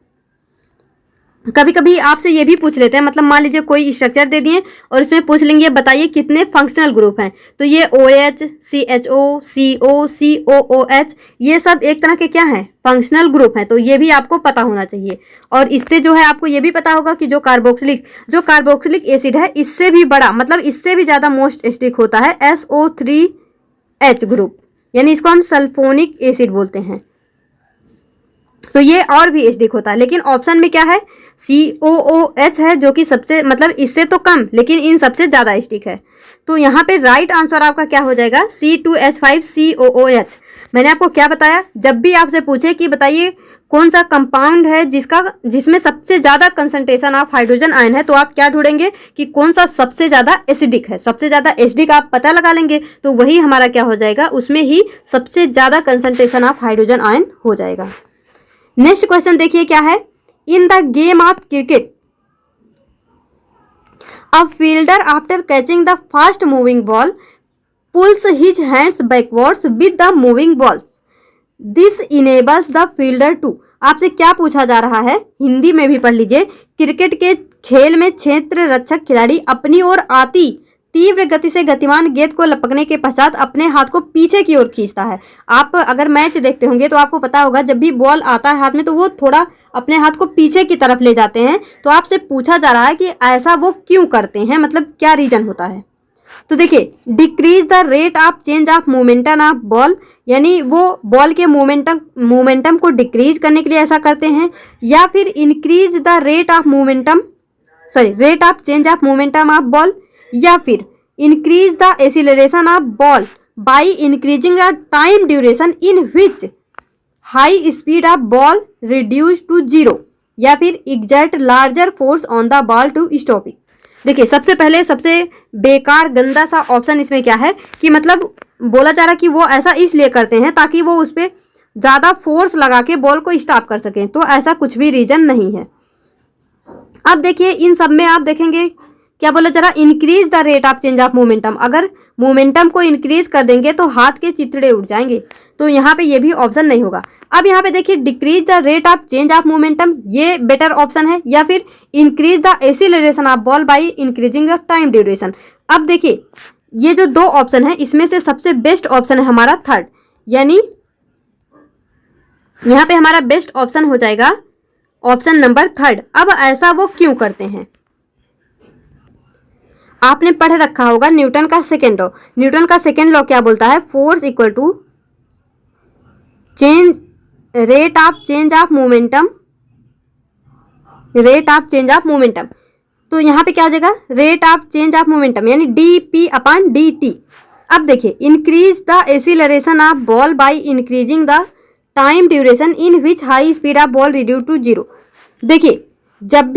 कभी कभी आपसे ये भी पूछ लेते हैं, मतलब मान लीजिए कोई स्ट्रक्चर दे दिए और इसमें पूछ लेंगे बताइए कितने फंक्शनल ग्रुप हैं, तो ये OH, CHO, CO, COOH ये सब एक तरह के क्या हैं, फंक्शनल ग्रुप हैं। तो ये भी आपको पता होना चाहिए। और इससे जो है आपको ये भी पता होगा कि जो कार्बोक्सिलिक एसिड है इससे भी बड़ा, मतलब इससे भी ज़्यादा मोस्ट एसिडिक होता है SO3H ग्रुप, यानी इसको हम सल्फोनिक एसिड बोलते हैं। तो ये और भी एसिडिक होता है, लेकिन ऑप्शन में क्या है, COOH है जो कि सबसे, मतलब इससे तो कम लेकिन इन सबसे ज़्यादा एसिडिक है। तो यहाँ पे राइट आंसर आपका क्या हो जाएगा, C2H5 COOH। मैंने आपको क्या बताया, जब भी आपसे पूछे कि बताइए कौन सा कंपाउंड है जिसमें सबसे ज़्यादा कंसंट्रेशन ऑफ हाइड्रोजन आयन है, तो आप क्या ढूंढेंगे कि कौन सा सबसे ज़्यादा एसिडिक है। सबसे ज़्यादा एसिडिक आप पता लगा लेंगे तो वही हमारा क्या हो जाएगा, उसमें ही सबसे ज़्यादा कंसंट्रेशन ऑफ हाइड्रोजन आयन हो जाएगा। नेक्स्ट क्वेश्चन देखिए क्या है, in the game of cricket a fielder after catching the fast moving ball pulls his hands backwards with the moving balls, this enables the fielder to. आपसे क्या पूछा जा रहा है, हिंदी में भी पढ़ लीजिए। क्रिकेट के खेल में क्षेत्र रक्षक खिलाड़ी अपनी ओर आती तीव्र गति से गतिमान गेंद को लपकने के पश्चात अपने हाथ को पीछे की ओर खींचता है। आप अगर मैच देखते होंगे तो आपको पता होगा जब भी बॉल आता है हाथ में तो वो थोड़ा अपने हाथ को पीछे की तरफ ले जाते हैं। तो आपसे पूछा जा रहा है कि ऐसा वो क्यों करते हैं, मतलब क्या रीजन होता है। तो देखिए, decrease the rate of change of momentum of ball, यानी वो बॉल के मोमेंटम को डिक्रीज करने के लिए ऐसा करते हैं, या फिर increase the rate of change of momentum of ball, या फिर increase the acceleration of ball by increasing the time duration in which high speed of ball reduce to 0, या फिर exert larger force on the ball to stop it. देखिए, सबसे पहले सबसे बेकार गंदा सा ऑप्शन इसमें क्या है कि मतलब बोला जा रहा है कि वो ऐसा इसलिए करते हैं ताकि वो उस पर ज़्यादा फोर्स लगा के बॉल को स्टॉप कर सकें। तो ऐसा कुछ भी रीजन नहीं है। अब देखिए, इन सब में आप देखेंगे क्या बोला जा रहा, increase the rate of change of momentum. अगर मोमेंटम को इंक्रीज कर देंगे तो हाथ के चिथड़े उड़ जाएंगे, तो यहाँ पे ये भी ऑप्शन नहीं होगा। अब यहाँ पे देखिए, decrease the rate of change of momentum ये बेटर ऑप्शन है, या फिर increase the acceleration of ball by increasing the time duration. अब देखिए, ये जो दो ऑप्शन है इसमें से सबसे बेस्ट ऑप्शन है हमारा थर्ड, यानी यहाँ पे हमारा बेस्ट ऑप्शन हो जाएगा ऑप्शन नंबर थर्ड। अब ऐसा वो क्यों करते हैं, आपने पढ़ रखा होगा न्यूटन का सेकेंड लॉ। न्यूटन का सेकेंड लॉ क्या बोलता है, force equal to change rate of change of momentum, rate of change of momentum. तो यहाँ पे क्या हो जाएगा, rate of change of momentum यानी dp/dt। अब देखिए, increase the acceleration of ball by increasing the time duration in which high speed of ball reduce to 0। देखिए, जब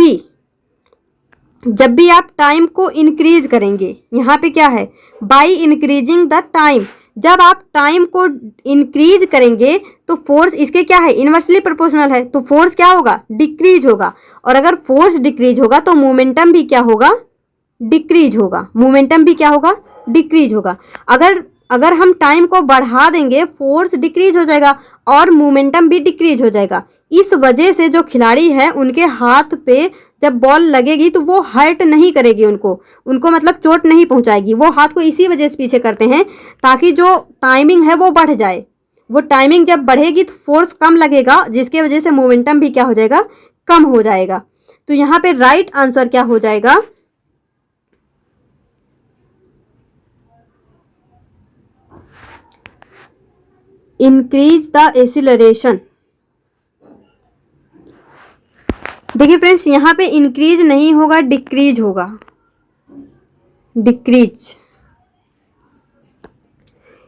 भी आप टाइम को इंक्रीज करेंगे, यहाँ पे क्या है, बाई इंक्रीजिंग द टाइम। जब आप टाइम को इंक्रीज करेंगे तो फोर्स इसके क्या है, इनवर्सली प्रोपोर्शनल है, तो फोर्स क्या होगा, डिक्रीज होगा। और अगर फोर्स डिक्रीज होगा तो मोमेंटम भी क्या होगा, डिक्रीज होगा। मोमेंटम भी क्या होगा, डिक्रीज होगा। अगर हम टाइम को बढ़ा देंगे फोर्स डिक्रीज हो जाएगा और मोमेंटम भी डिक्रीज हो जाएगा। इस वजह से जो खिलाड़ी है उनके हाथ पे जब बॉल लगेगी तो वो हर्ट नहीं करेगी, उनको मतलब चोट नहीं पहुंचाएगी। वो हाथ को इसी वजह से पीछे करते हैं ताकि जो टाइमिंग है वो बढ़ जाए। वो टाइमिंग जब बढ़ेगी तो फोर्स कम लगेगा, जिसके वजह से मोमेंटम भी क्या हो जाएगा, कम हो जाएगा। तो यहाँ पे राइट आंसर क्या हो जाएगा, इंक्रीज द एक्सीलरेशन। देखिए फ्रेंड्स, यहाँ पे इंक्रीज नहीं होगा, डिक्रीज होगा, डिक्रीज।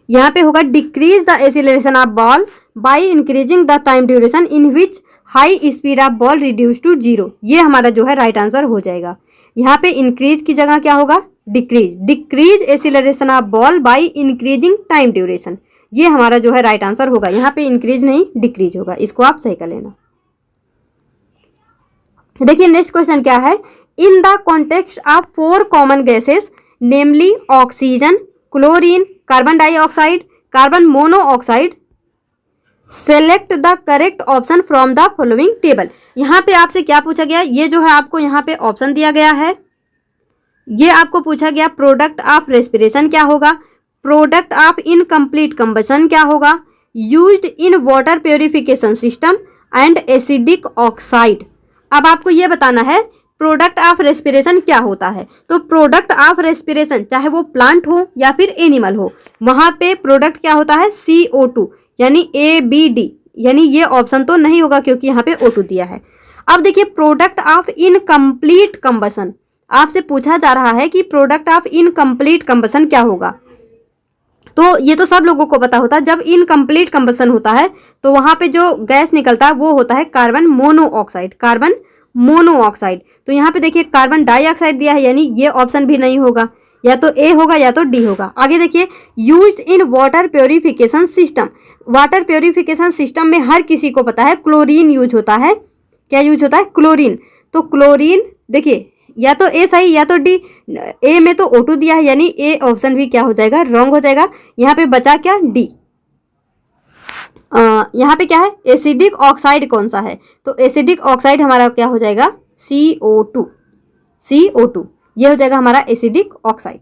यहाँ पे होगा decrease the acceleration of ball by increasing the time duration in which high speed of ball reduce to 0। ये हमारा जो है राइट आंसर हो जाएगा। यहाँ पे इंक्रीज की जगह क्या होगा, decrease, decrease acceleration of ball by increasing time duration. ये हमारा जो है राइट आंसर होगा। यहाँ पे इंक्रीज नहीं डिक्रीज होगा, इसको आप सही कर लेना। देखिए नेक्स्ट क्वेश्चन क्या है, in the context of 4 common gases namely oxygen, chlorine, carbon dioxide, carbon monoxide, select the correct option from the following table. यहाँ पे आपसे क्या पूछा गया, ये जो है आपको यहाँ पे ऑप्शन दिया गया है, ये आपको पूछा गया प्रोडक्ट ऑफ रेस्पिरेशन क्या होगा, प्रोडक्ट ऑफ इनकम्प्लीट कंबशन क्या होगा, used in water purification system and acidic oxide. अब आपको ये बताना है प्रोडक्ट ऑफ रेस्पिरेशन क्या होता है। तो प्रोडक्ट ऑफ रेस्पिरेशन चाहे वो प्लांट हो या फिर एनिमल हो, वहाँ पे प्रोडक्ट क्या होता है CO2 यानी ABD, यानी ये ऑप्शन तो नहीं होगा क्योंकि यहाँ पे O2 दिया है। अब देखिए प्रोडक्ट ऑफ इनकम्प्लीट कंबशन, आपसे पूछा जा रहा है कि प्रोडक्ट ऑफ इनकम्प्लीट कंबशन क्या होगा। तो ये तो सब लोगों को पता होता है, जब इनकम्प्लीट कंबशन होता है तो वहाँ पे जो गैस निकलता है वो होता है कार्बन मोनोऑक्साइड, कार्बन मोनोऑक्साइड। तो यहाँ पे देखिए कार्बन डाइऑक्साइड दिया है, यानी ये ऑप्शन भी नहीं होगा, या तो ए होगा या तो डी होगा। आगे देखिए used in water purification system, water purification system में हर किसी को पता है क्लोरीन यूज होता है। क्या यूज होता है, क्लोरीन। तो क्लोरीन देखिए या तो ए सही या तो डी, ए में तो O2 दिया है यानी ए ऑप्शन भी क्या हो जाएगा, रॉन्ग हो जाएगा। यहाँ पे बचा क्या, डी। यहाँ पे क्या है, एसिडिक ऑक्साइड कौन सा है, तो एसिडिक ऑक्साइड हमारा क्या हो जाएगा, CO2, CO2 ये हो जाएगा हमारा एसिडिक ऑक्साइड।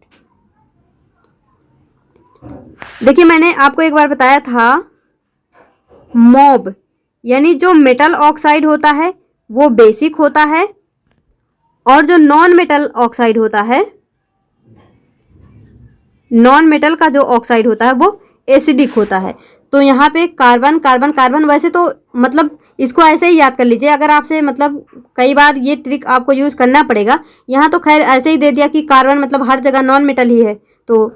देखिए मैंने आपको एक बार बताया था मॉब यानी जो मेटल ऑक्साइड होता है वो बेसिक होता है, और जो नॉन मेटल ऑक्साइड होता है, नॉन मेटल का जो ऑक्साइड होता है वो एसिडिक होता है। तो यहाँ पे कार्बन कार्बन कार्बन, वैसे तो मतलब इसको ऐसे ही याद कर लीजिए, अगर आपसे मतलब कई बार ये ट्रिक आपको यूज़ करना पड़ेगा। यहाँ तो खैर ऐसे ही दे दिया कि कार्बन मतलब हर जगह नॉन मेटल ही है, तो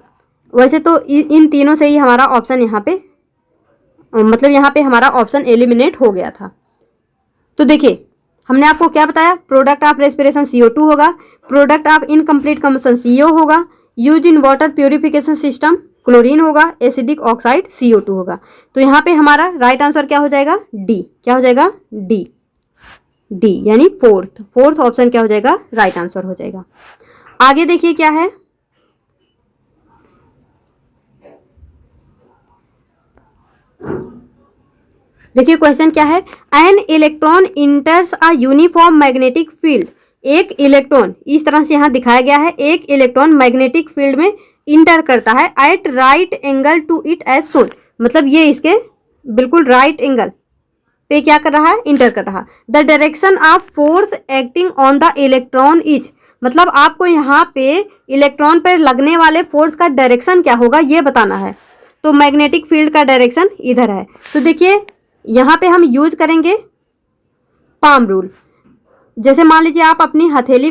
वैसे तो इन तीनों से ही हमारा ऑप्शन यहाँ पे मतलब यहाँ पे हमारा ऑप्शन एलिमिनेट हो गया था। तो देखिए हमने आपको क्या बताया, प्रोडक्ट ऑफ रेस्पिरेशन CO2 होगा, product of incomplete combustion CO होगा, use in water purification system chlorine होगा, एसिडिक ऑक्साइड CO2 होगा। तो यहाँ पे हमारा राइट आंसर क्या हो जाएगा, डी। क्या हो जाएगा, डी, डी यानी फोर्थ ऑप्शन क्या हो जाएगा, राइट आंसर हो जाएगा। आगे देखिए क्या है, देखिए क्वेश्चन क्या है, an electron enters a uniform magnetic field. एक इलेक्ट्रॉन इस तरह से यहाँ दिखाया गया है, एक इलेक्ट्रॉन मैग्नेटिक फील्ड में इंटर करता है at right angle to it as shown, मतलब ये इसके बिल्कुल राइट एंगल पे क्या कर रहा है, इंटर कर रहा। The direction of force acting on the electron is, मतलब आपको यहाँ पे इलेक्ट्रॉन पर लगने वाले फोर्स का डायरेक्शन क्या होगा ये बताना है। तो मैग्नेटिक फील्ड का डायरेक्शन इधर है, तो देखिए यहाँ पे हम यूज करेंगे पाम रूल। जैसे मान लीजिए आप अपनी हथेली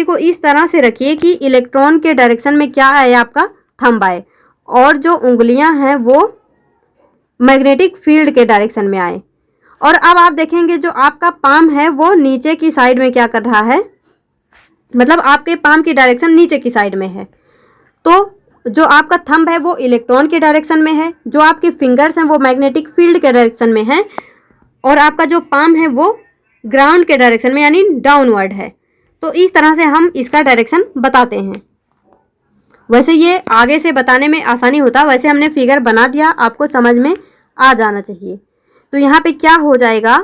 को इस तरह से रखिए कि इलेक्ट्रॉन के डायरेक्शन में क्या आए, आपका थंब आए, और जो उंगलियां हैं वो मैग्नेटिक फील्ड के डायरेक्शन में आए। और अब आप देखेंगे जो आपका पाम है वो नीचे की साइड में क्या कर रहा है, मतलब आपके पाम की डायरेक्शन नीचे की साइड में है। तो जो आपका थंब है वो इलेक्ट्रॉन के डायरेक्शन में है, जो आपके फिंगर्स हैं वो मैग्नेटिक फील्ड के डायरेक्शन में हैं, और आपका जो पाम है वो ग्राउंड के डायरेक्शन में यानी डाउनवर्ड है। तो इस तरह से हम इसका डायरेक्शन बताते हैं। वैसे ये आगे से बताने में आसानी होता, वैसे हमने फिगर बना दिया, आपको समझ में आ जाना चाहिए। तो यहाँ पे क्या हो जाएगा,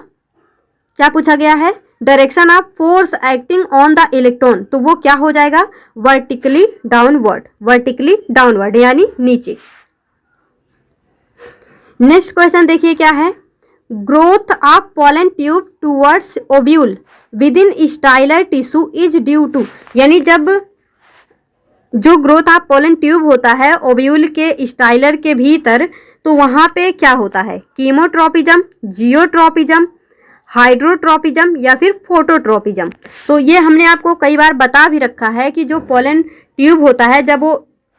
क्या पूछा गया है, direction of force acting on the electron, तो वो क्या हो जाएगा, वर्टिकली डाउनवर्ड, वर्टिकली डाउनवर्ड यानी नीचे। नेक्स्ट क्वेश्चन देखिए क्या है, growth of pollen tube towards ovule within stylar tissue is due to, यानी जब जो ग्रोथ ऑफ पोलन ट्यूब होता है ओव्यूल के स्टाइलर के भीतर, तो वहाँ पे क्या होता है, कीमोट्रोपिज्म, जियोट्रोपिज्म, हाइड्रोट्रोपिज्म या फिर फोटोट्रोपिज्म। तो ये हमने आपको कई बार बता भी रखा है कि जो पोलन ट्यूब होता है जब वो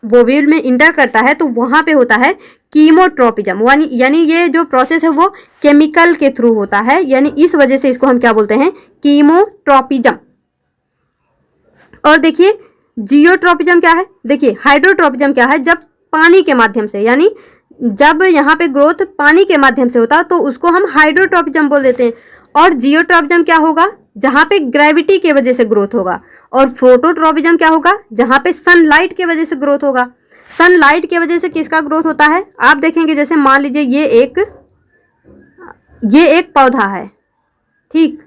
ओव्यूल में इंटर करता है तो वहाँ पे होता है कीमोट्रोपिज्म, यानी ये जो प्रोसेस है वो केमिकल के थ्रू होता है, यानी इस वजह से इसको हम क्या बोलते हैं, कीमोट्रोपिज्म। और देखिए जियोट्रॉपिज्म क्या है, देखिए हाइड्रोट्रॉपिज्म क्या है, जब पानी के माध्यम से, यानी जब यहाँ पे ग्रोथ पानी के माध्यम से होता तो उसको हम हाइड्रोट्रॉपिज्म बोल देते हैं। और जियोट्रॉपिज्म क्या होगा, जहाँ पे ग्रेविटी की वजह से ग्रोथ होगा। और फोटोट्रॉपिज्म क्या होगा, जहाँ पे सनलाइट की वजह से ग्रोथ होगा। सनलाइट की वजह से किसका ग्रोथ होता है, आप देखेंगे जैसे मान लीजिए ये एक पौधा है, ठीक,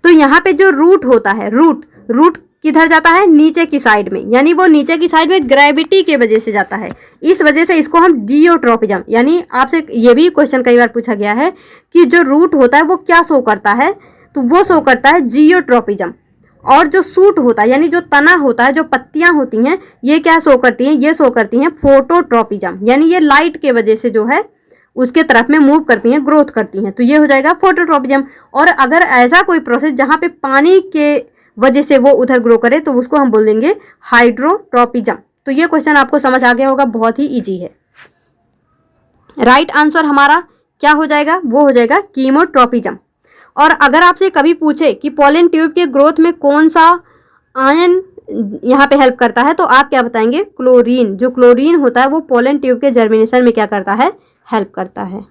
तो यहाँ पे जो रूट होता है, रूट किधर जाता है, नीचे की साइड में, यानी वो नीचे की साइड में ग्रेविटी के वजह से जाता है। इस वजह से इसको हम जियोट्रॉपिज्म, यानी आपसे ये भी क्वेश्चन कई बार पूछा गया है कि जो रूट होता है वो क्या शो करता है, तो वो शो करता है जियोट्रॉपिज्म। और जो सूट होता है, यानी जो तना होता है, जो पत्तियां होती हैं, ये क्या शो करती हैं, ये शो करती हैं फोटोट्रॉपिज्म, यानी ये लाइट के वजह से जो है उसके तरफ में मूव करती हैं, ग्रोथ करती हैं, तो ये हो जाएगा फोटोट्रॉपिज्म। और अगर ऐसा कोई प्रोसेस जहाँ पे पानी के वजह से वो उधर ग्रो करे तो उसको हम बोल देंगे हाइड्रोट्रॉपिज्म। तो ये क्वेश्चन आपको समझ आ गया होगा, बहुत ही इजी है। राइट आंसर हमारा क्या हो जाएगा, वो हो जाएगा कीमोट्रॉपिज्म। और अगर आपसे कभी पूछे कि पॉलन ट्यूब के ग्रोथ में कौन सा आयन यहाँ पे हेल्प करता है, तो आप क्या बताएंगे, क्लोरीन। जो क्लोरीन होता है वो पॉलन ट्यूब के जर्मिनेशन में क्या करता है, हेल्प करता है।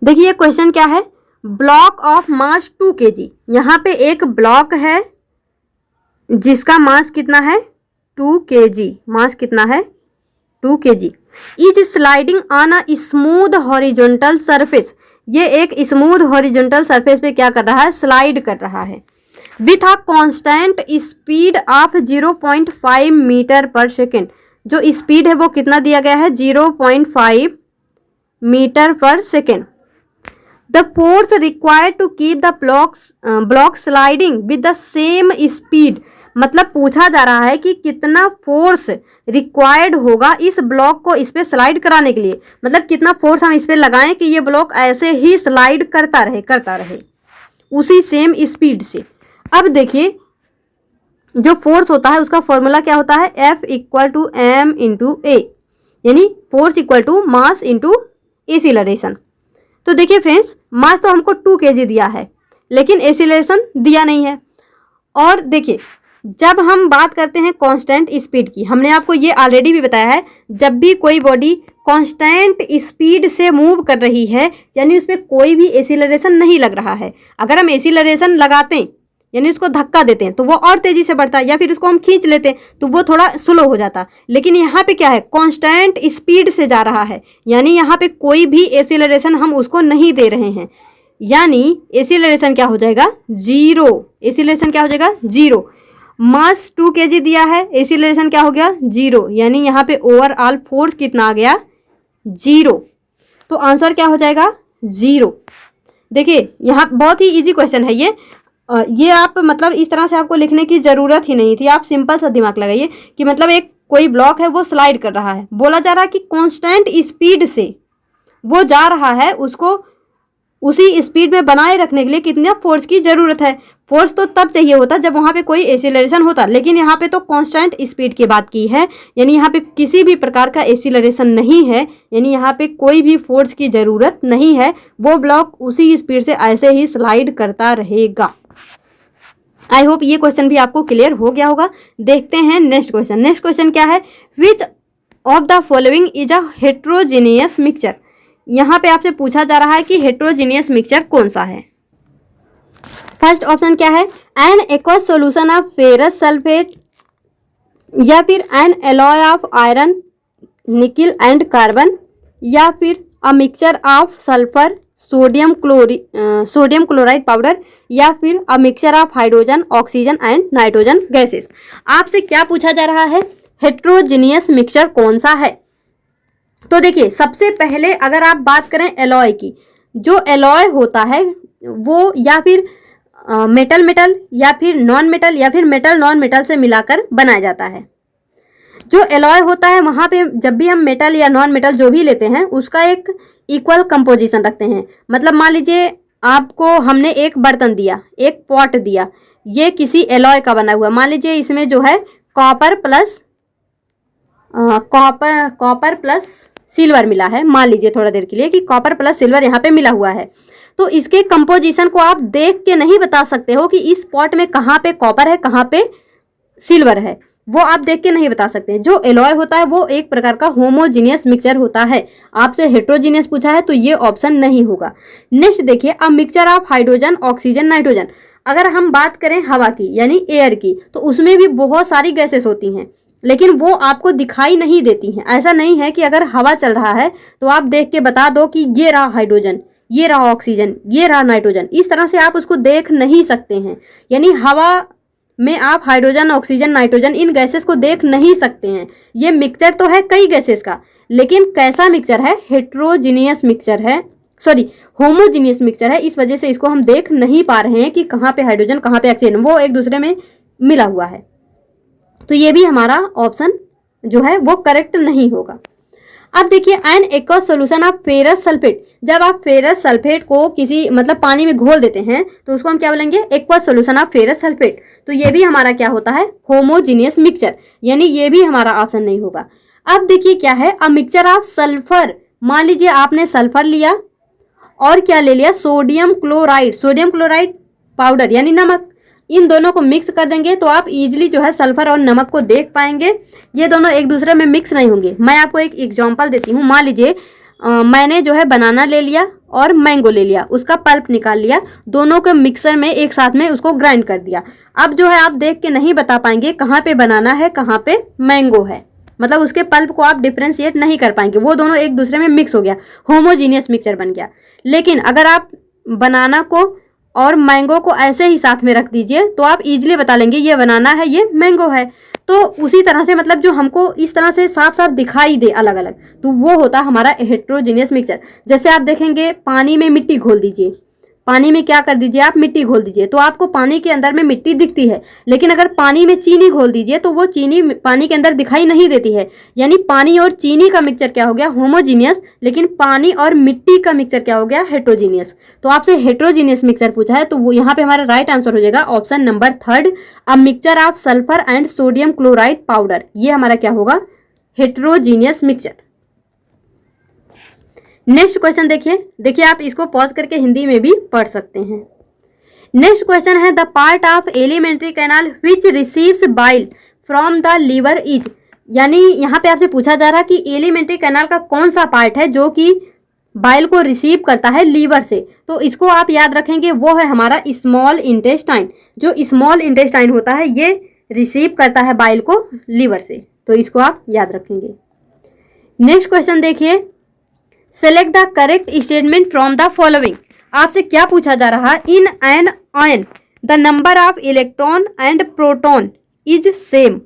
देखिए क्वेश्चन क्या है, ब्लॉक ऑफ मास 2 kg। यहाँ पे एक ब्लॉक है जिसका मास कितना है, 2 kg, मास कितना है, 2 kg, is sliding on a smooth horizontal surface. ये एक स्मूथ हॉरिजॉन्टल सरफेस पे क्या कर रहा है, स्लाइड कर रहा है, with a constant speed of 0.5 metre पर सेकेंड। जो स्पीड है वो कितना दिया गया है, 0.5 मीटर पर second. The force required to keep the block sliding with the same speed. मतलब पूछा जा रहा है कि कितना फोर्स रिक्वायर्ड होगा इस ब्लॉक को इस पे स्लाइड कराने के लिए, मतलब कितना फोर्स हम इस पे लगाएं कि ये ब्लॉक ऐसे ही स्लाइड करता रहे उसी सेम स्पीड से। अब देखिए जो फोर्स होता है उसका फॉर्मूला क्या होता है, F equal to M into A, यानी force equal to mass into acceleration. तो देखिए फ्रेंड्स, मास तो हमको 2 kg दिया है लेकिन एक्सीलरेशन दिया नहीं है। और देखिए जब हम बात करते हैं कांस्टेंट स्पीड की, हमने आपको ये ऑलरेडी भी बताया है, जब भी कोई बॉडी कांस्टेंट स्पीड से मूव कर रही है यानी उस पर कोई भी एक्सीलरेशन नहीं लग रहा है। अगर हम एक्सीलरेशन लगाते हैं यानी उसको धक्का देते हैं तो वो और तेजी से बढ़ता है, या फिर उसको हम खींच लेते हैं तो वो थोड़ा स्लो हो जाता है। लेकिन यहाँ पे क्या है, कांस्टेंट स्पीड से जा रहा है, यानी यहाँ पे कोई भी एक्सीलरेशन हम उसको नहीं दे रहे हैं, यानी एक्सीलरेशन क्या हो जाएगा, जीरो। एक्सीलरेशन क्या हो जाएगा, जीरो। मास 2 kg दिया है, एक्सीलरेशन क्या हो गया, जीरो, यानी यहाँ पे ओवरऑल फोर्स कितना आ गया, जीरो। तो आंसर क्या हो जाएगा, जीरो। देखिए यहाँ बहुत ही इजी क्वेश्चन है ये आप मतलब इस तरह से आपको लिखने की ज़रूरत ही नहीं थी। आप सिंपल सा दिमाग लगाइए कि मतलब एक कोई ब्लॉक है वो स्लाइड कर रहा है, बोला जा रहा है कि कांस्टेंट स्पीड से वो जा रहा है, उसको उसी स्पीड में बनाए रखने के लिए कितना फोर्स की ज़रूरत है। फोर्स तो तब चाहिए होता जब वहाँ पे कोई एक्सीलरेशन होता, लेकिन यहाँ पे तो कांस्टेंट स्पीड की बात की है, यानी यहाँ पे किसी भी प्रकार का एक्सीलरेशन नहीं है, यानी यहाँ पे कोई भी फोर्स की ज़रूरत नहीं है। वो ब्लॉक उसी स्पीड से ऐसे ही स्लाइड करता रहेगा। आई होप ये क्वेश्चन भी आपको क्लियर हो गया होगा। देखते हैं नेक्स्ट क्वेश्चन। नेक्स्ट क्वेश्चन क्या है, which of the following is a heterogeneous mixture. यहाँ पे आपसे पूछा जा रहा है कि हेट्रोजीनियस मिक्सचर कौन सा है। फर्स्ट ऑप्शन क्या है, an aqueous solution of ferrous sulphate, या फिर an alloy of iron nickel and carbon, या फिर a mixture of sulphur sodium chloride powder, या फिर a mixture of hydrogen oxygen and nitrogen gases. आपसे क्या पूछा जा रहा है, हेट्रोजीनियस मिक्सचर कौन सा है। तो देखिए सबसे पहले अगर आप बात करें एलॉय की, जो एलॉय होता है वो या फिर मेटल या फिर नॉन मेटल या फिर मेटल नॉन मेटल से मिलाकर बनाया जाता है। जो एलॉय होता है वहाँ पे जब भी हम मेटल या नॉन मेटल जो भी लेते हैं उसका एक इक्वल कंपोजिशन रखते हैं। मतलब मान लीजिए आपको हमने एक बर्तन दिया, एक पॉट दिया, ये किसी एलॉय का बना हुआ, मान लीजिए इसमें जो है कॉपर प्लस सिल्वर मिला है, मान लीजिए थोड़ा देर के लिए कि कॉपर प्लस सिल्वर यहाँ पे मिला हुआ है, तो इसके कंपोजिशन को आप देख के नहीं बता सकते हो कि इस पॉट में कहाँ पे कॉपर है कहाँ पे सिल्वर है, वो आप देख के नहीं बता सकते। जो एलॉय होता है वो एक प्रकार का होमोजीनियस मिक्सचर होता है। आपसे हेट्रोजीनियस पूछा है तो ये ऑप्शन नहीं होगा। नेक्स्ट देखिए, अ mixture of hydrogen oxygen nitrogen. अगर हम बात करें हवा की यानी एयर की, तो उसमें भी बहुत सारी गैसेस होती हैं, लेकिन वो आपको दिखाई नहीं देती हैं। ऐसा नहीं है कि अगर हवा चल रहा है तो आप देख के बता दो कि ये रहा हाइड्रोजन, ये रहा ऑक्सीजन, ये रहा नाइट्रोजन। इस तरह से आप उसको देख नहीं सकते हैं। यानी हवा में आप hydrogen oxygen nitrogen in gases को देख नहीं सकते हैं। ये मिक्सचर तो है कई गैसेस का, लेकिन कैसा मिक्सचर है? हेट्रोजीनियस मिक्सचर है, सॉरी होमोजीनियस मिक्सचर है। इस वजह से इसको हम देख नहीं पा रहे हैं कि कहाँ पे हाइड्रोजन कहाँ पे ऑक्सीजन, वो एक दूसरे में मिला हुआ है। तो ये भी हमारा ऑप्शन जो है वो करेक्ट नहीं होगा। अब देखिए, an aqueous solution of ferrous sulphate. जब आप फेरस सल्फेट को किसी मतलब पानी में घोल देते हैं तो उसको हम क्या बोलेंगे? Aqueous solution of ferrous sulphate. तो ये भी हमारा क्या होता है? होमोजीनियस मिक्सचर, यानी ये भी हमारा ऑप्शन नहीं होगा। अब देखिए क्या है, अ मिक्सचर ऑफ सल्फर। मान लीजिए आपने सल्फर लिया और क्या ले लिया? Sodium chloride, sodium chloride powder यानी नमक। इन दोनों को मिक्स कर देंगे तो आप इजीली जो है सल्फर और नमक को देख पाएंगे। ये दोनों एक दूसरे में मिक्स नहीं होंगे। मैं आपको एक एग्जांपल देती हूँ। मान लीजिए मैंने जो है बनाना ले लिया और मैंगो ले लिया, उसका पल्प निकाल लिया, दोनों के मिक्सर में एक साथ में उसको ग्राइंड कर दिया। अब जो है आप देख के नहीं बता पाएंगे कहाँ पे बनाना है कहाँ पे मैंगो है, मतलब उसके पल्प को आप डिफ्रेंशिएट नहीं कर पाएंगे। वो दोनों एक दूसरे में मिक्स हो गया, होमोजीनियस मिक्सचर बन गया। लेकिन अगर आप बनाना को और मैंगो को ऐसे ही साथ में रख दीजिए तो आप इजीली बता लेंगे ये बनाना है ये मैंगो है। तो उसी तरह से मतलब जो हमको इस तरह से साफ साफ दिखाई दे अलग अलग, तो वो होता है हमारा हेट्रोजीनियस मिक्सचर। जैसे आप देखेंगे पानी में मिट्टी घोल दीजिए, पानी में क्या कर दीजिए आप? मिट्टी घोल दीजिए, तो आपको पानी के अंदर में मिट्टी दिखती है। लेकिन अगर पानी में चीनी घोल दीजिए तो वो चीनी पानी के अंदर दिखाई नहीं देती है। यानी पानी और चीनी का मिक्सचर क्या हो गया? होमोजीनियस। लेकिन पानी और मिट्टी का मिक्सचर क्या हो गया? हेट्रोजीनियस। तो आपसे हेट्रोजीनियस मिक्सचर पूछा है तो वो यहाँ पे हमारा राइट आंसर हो जाएगा option number 3, a mixture of sulphur and sodium chloride powder. ये हमारा क्या होगा? Heterogeneous mixture. नेक्स्ट क्वेश्चन देखिए आप इसको पॉज करके हिंदी में भी पढ़ सकते हैं। नेक्स्ट क्वेश्चन है, the part of alimentary canal which receives bile from the liver is. यानी यहाँ पे आपसे पूछा जा रहा है कि एलिमेंट्री कैनाल का कौन सा पार्ट है जो कि बाइल को रिसीव करता है लीवर से। तो इसको आप याद रखेंगे, वो है हमारा स्मॉल इंटेस्टाइन। जो स्मॉल इंटेस्टाइन होता है ये रिसीव करता है बाइल को लीवर से, तो इसको आप याद रखेंगे। नेक्स्ट क्वेश्चन देखिए, select the correct statement from the following. आपसे क्या पूछा जा रहा है? In an ion the number of electron and proton is same.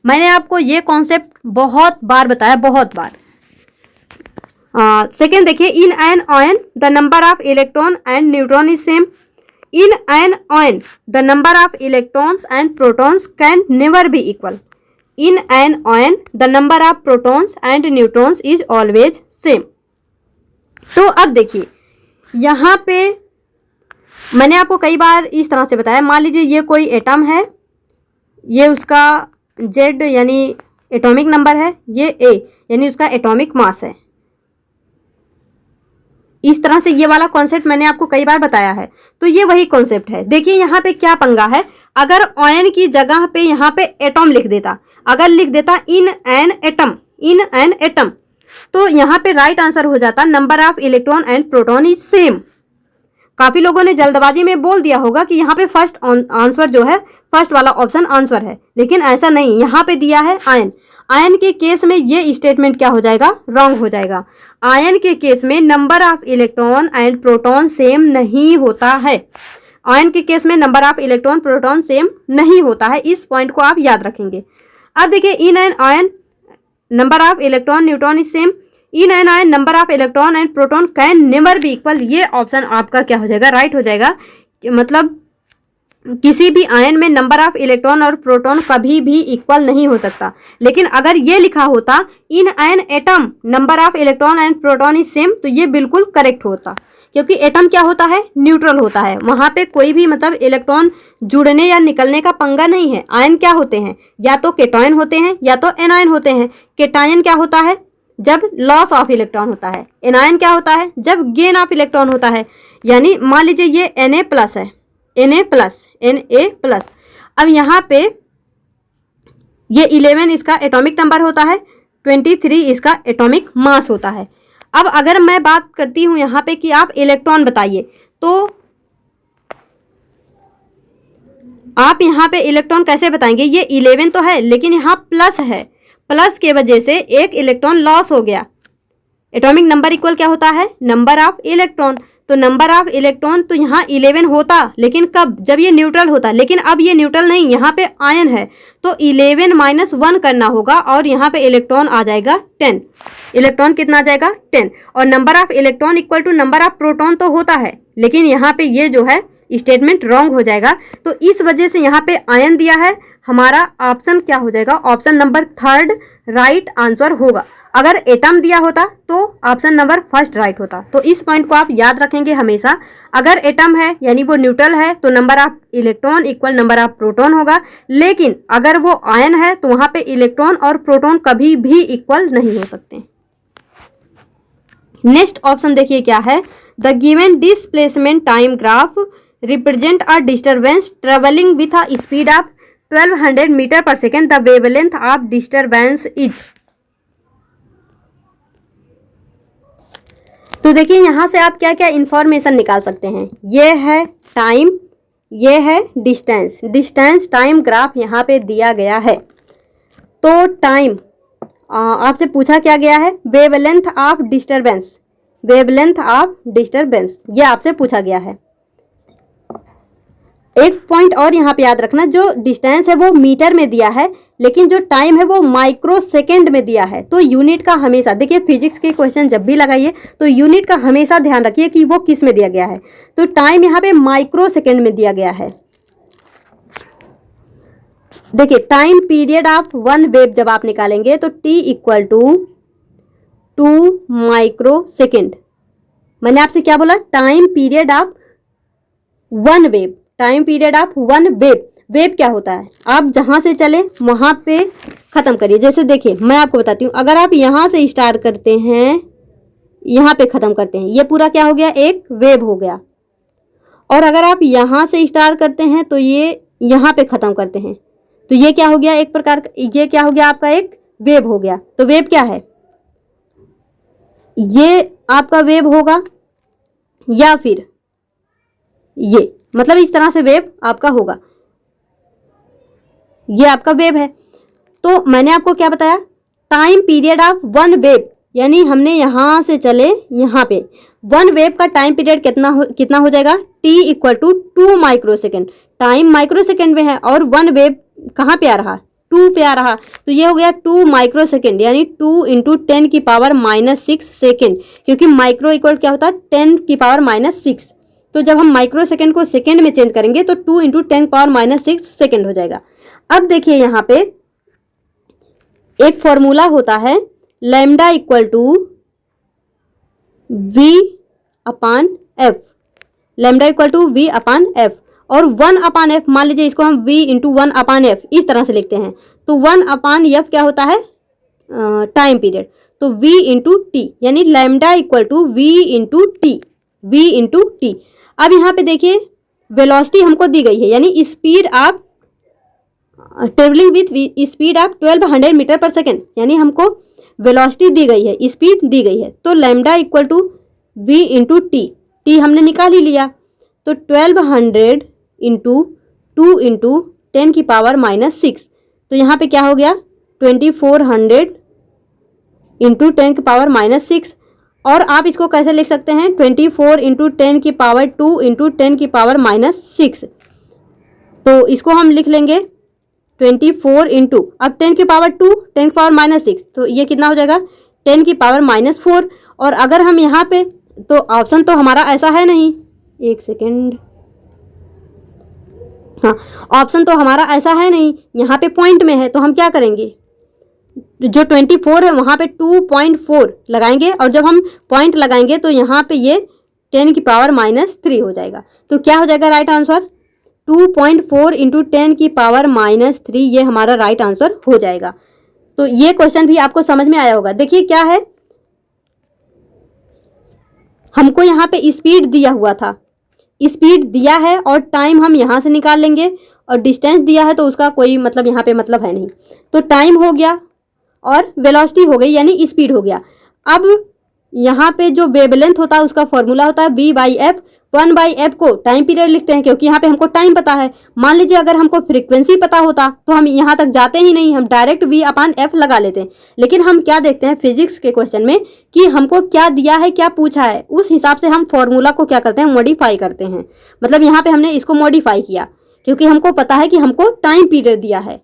मैंने आपको ये कॉन्सेप्ट बहुत बार बताया, बहुत बार। सेकेंड देखिए, in an ion the number of electron and neutron is same. In an ion the number of electrons and protons can never be equal. In an ion the number of protons and neutrons is always same. तो अब देखिए यहाँ पे मैंने आपको कई बार इस तरह से बताया। मान लीजिए ये कोई एटम है, ये उसका Z यानी एटॉमिक नंबर है, ये A यानी उसका एटॉमिक मास है। इस तरह से ये वाला कॉन्सेप्ट मैंने आपको कई बार बताया है। तो ये वही कॉन्सेप्ट है। देखिए यहाँ पे क्या पंगा है, अगर आयन की जगह पे यहाँ पे एटॉम लिख देता, अगर लिख देता in an atom, in an atom, तो यहाँ पे राइट आंसर हो जाता number of electron and proton is same. काफी लोगों ने जल्दबाजी में बोल दिया होगा कि यहाँ पे फर्स्ट आंसर जो है, फर्स्ट वाला ऑप्शन आंसर है, लेकिन ऐसा नहीं। यहाँ पे दिया है आयन। आयन के केस में ये स्टेटमेंट क्या हो जाएगा? रॉन्ग हो जाएगा। आयन के केस में number of electron and proton same नहीं होता है। आयन के केस में number of electron proton same नहीं होता है। इस पॉइंट को आप याद रखेंगे। अब देखिए, in an ion number of electron neutron is same. In an ion number of electron and proton can never be equal. ये ऑप्शन आपका क्या हो जाएगा? राइट हो जाएगा। मतलब किसी भी आयन में नंबर ऑफ इलेक्ट्रॉन और प्रोटॉन कभी भी इक्वल नहीं हो सकता। लेकिन अगर ये लिखा होता in an atom number of electron and proton is same, तो ये बिल्कुल करेक्ट होता, क्योंकि एटम क्या होता है? न्यूट्रल होता है। वहां पे कोई भी मतलब इलेक्ट्रॉन जुड़ने या निकलने का पंगा नहीं है। आयन क्या होते हैं? या तो केटायन होते हैं या तो एनायन होते हैं। केटायन क्या होता है? जब लॉस ऑफ इलेक्ट्रॉन होता है, एनायन क्या होता है, जब गेन ऑफ इलेक्ट्रॉन होता है। यानी मान लीजिए ये Na प्लस है, Na प्लस। अब यहाँ पे ये 11 इसका एटॉमिक नंबर होता है, 23 इसका एटॉमिक मास होता है। अब अगर मैं बात करती हूँ यहाँ पे कि आप इलेक्ट्रॉन बताइए, तो आप यहाँ पे इलेक्ट्रॉन कैसे बताएंगे। ये 11 तो है लेकिन यहाँ प्लस है, प्लस के वजह से एक इलेक्ट्रॉन लॉस हो गया। एटॉमिक नंबर इक्वल क्या होता है, नंबर ऑफ इलेक्ट्रॉन। तो नंबर ऑफ इलेक्ट्रॉन तो यहाँ 11 होता, लेकिन कब, जब ये न्यूट्रल होता। लेकिन अब ये न्यूट्रल नहीं, यहाँ पे आयन है, तो 11 माइनस 1 करना होगा और यहाँ पे इलेक्ट्रॉन आ जाएगा 10। इलेक्ट्रॉन कितना आ जाएगा, 10। और number of electron equal to number of proton तो होता है, लेकिन यहाँ पे ये जो है स्टेटमेंट रॉन्ग हो जाएगा। तो इस वजह से यहाँ पे आयन दिया है, हमारा ऑप्शन क्या हो जाएगा, ऑप्शन नंबर 3 राइट आंसर होगा। अगर एटम दिया होता तो ऑप्शन नंबर 1 राइट होता। तो इस पॉइंट को आप याद रखेंगे हमेशा। अगर एटम है यानी वो न्यूट्रल है तो number of electron equal number of proton होगा, लेकिन अगर वो आयन है तो वहां पे इलेक्ट्रॉन और प्रोटॉन कभी भी इक्वल नहीं हो सकते। नेक्स्ट ऑप्शन देखिए क्या है, the given displacement time graph represent a disturbance travelling with a speed of 1200 metre पर second, the wavelength of disturbance is. तो देखिए यहाँ से आप क्या क्या इंफॉर्मेशन निकाल सकते हैं। ये है टाइम, ये है डिस्टेंस, डिस्टेंस टाइम ग्राफ यहाँ पे दिया गया है। तो टाइम आपसे पूछा क्या गया है, wavelength of disturbance, wavelength of disturbance ये आपसे पूछा गया है। एक पॉइंट और यहाँ पे याद रखना, जो डिस्टेंस है वो मीटर में दिया है, लेकिन जो टाइम है वो माइक्रो सेकेंड में दिया है। तो यूनिट का हमेशा देखिए, फिजिक्स के क्वेश्चन जब भी लगाइए तो यूनिट का हमेशा ध्यान रखिए कि वो किस में दिया गया है। तो टाइम यहाँ पे माइक्रो सेकेंड में दिया गया है। देखिए टाइम पीरियड ऑफ 1 वेव जब आप निकालेंगे तो t equal to 2 micro second. मैंने आपसे क्या बोला, time period of 1 wave, time period of 1 wave. Wave क्या होता है, आप जहां से चले वहां पे खत्म करिए। जैसे देखिए मैं आपको बताती हूँ, अगर आप यहां से स्टार्ट करते हैं, यहां पे खत्म करते हैं, ये पूरा क्या हो गया, एक वेव हो गया। और अगर आप यहां से स्टार्ट करते हैं तो ये यहां पे खत्म करते हैं, तो ये क्या हो गया, एक प्रकार का, ये क्या हो गया, आपका एक वेव हो गया। तो वेव क्या है, ये आपका वेव होगा, या फिर ये, मतलब इस तरह से वेव आपका होगा, ये आपका वेव है। तो मैंने आपको क्या बताया, टाइम पीरियड ऑफ 1 वेव, यानी हमने यहां से चले यहाँ पे 1 वेव का टाइम पीरियड कितना हो जाएगा, t equal to 2 micro second. Time micro second में है और 1 वेव कहाँ पे आ रहा, 2 पे आ रहा, तो ये हो गया 2 माइक्रो सेकेंड, यानी 2 इंटू 10 की पावर -6 सेकेंड, क्योंकि माइक्रो इक्वल क्या होता है, 10 की पावर -6। तो जब हम माइक्रो सेकेंड को सेकेंड में चेंज करेंगे तो 2 इंटू 10 पावर -6 सेकेंड हो जाएगा। अब देखिए यहाँ पे एक फॉर्मूला होता है, lambda equal to v upon F, lambda equal to v upon F, और 1 अपान एफ, मान लीजिए इसको हम v इंटू 1 अपान एफ इस तरह से लिखते हैं। तो 1 अपान एफ क्या होता है, टाइम पीरियड, तो v इंटू टी, यानी lambda equal to v into T, v into T. अब यहाँ पे देखिए वेलोसिटी हमको दी गई है, यानी speed of travelling with speed of 1200 metre पर सेकेंड, यानी हमको वेलोसिटी दी गई है, स्पीड दी गई है। तो lambda equal to v into T, T हमने निकाल ही लिया, तो 1200 इंटू 2 इंटू 10 की पावर -6, तो यहाँ पे क्या हो गया 2400 इंटू 10 की पावर -6। और आप इसको कैसे लिख सकते हैं, 24 इंटू 10 की पावर 2 इंटू 10 की पावर -6। तो इसको हम लिख लेंगे 24 इंटू, अब 10 की पावर 2, 10 की पावर -6, तो ये कितना हो जाएगा 10 की पावर -4। और अगर हम यहाँ पे, तो ऑप्शन तो हमारा ऐसा है नहीं, एक सेकेंड, हाँ ऑप्शन तो हमारा ऐसा है नहीं, यहाँ पे पॉइंट में है, तो हम क्या करेंगे, जो 24 है वहाँ पे 2.4 लगाएंगे, और जब हम पॉइंट लगाएंगे तो यहाँ पे ये 10 की पावर -3 हो जाएगा। तो क्या हो जाएगा राइट आंसर, 2.4 इंटू 10 की पावर -3, ये हमारा राइट आंसर हो जाएगा। तो ये क्वेश्चन भी आपको समझ में आया होगा। देखिए क्या है, हमको यहाँ पे स्पीड दिया हुआ था, स्पीड दिया है और टाइम हम यहाँ से निकाल लेंगे, और डिस्टेंस दिया है तो उसका कोई मतलब यहाँ पे मतलब है नहीं। तो टाइम हो गया और वेलोसिटी हो गई, यानी स्पीड हो गया। अब यहाँ पे जो वेवलेंथ होता है उसका फॉर्मूला होता है v/f। 1/f को टाइम पीरियड लिखते हैं क्योंकि यहाँ पे हमको टाइम पता है। मान लीजिए अगर हमको फ्रीक्वेंसी पता होता तो हम यहाँ तक जाते ही नहीं, हम डायरेक्ट v/f लगा लेते हैं। लेकिन हम क्या देखते हैं फिजिक्स के क्वेश्चन में कि हमको क्या दिया है, क्या पूछा है, उस हिसाब से हम फॉर्मूला को क्या करते हैं, मॉडिफाई करते हैं। मतलब यहाँ पे हमने इसको मॉडिफाई किया क्योंकि हमको पता है कि हमको टाइम पीरियड दिया है,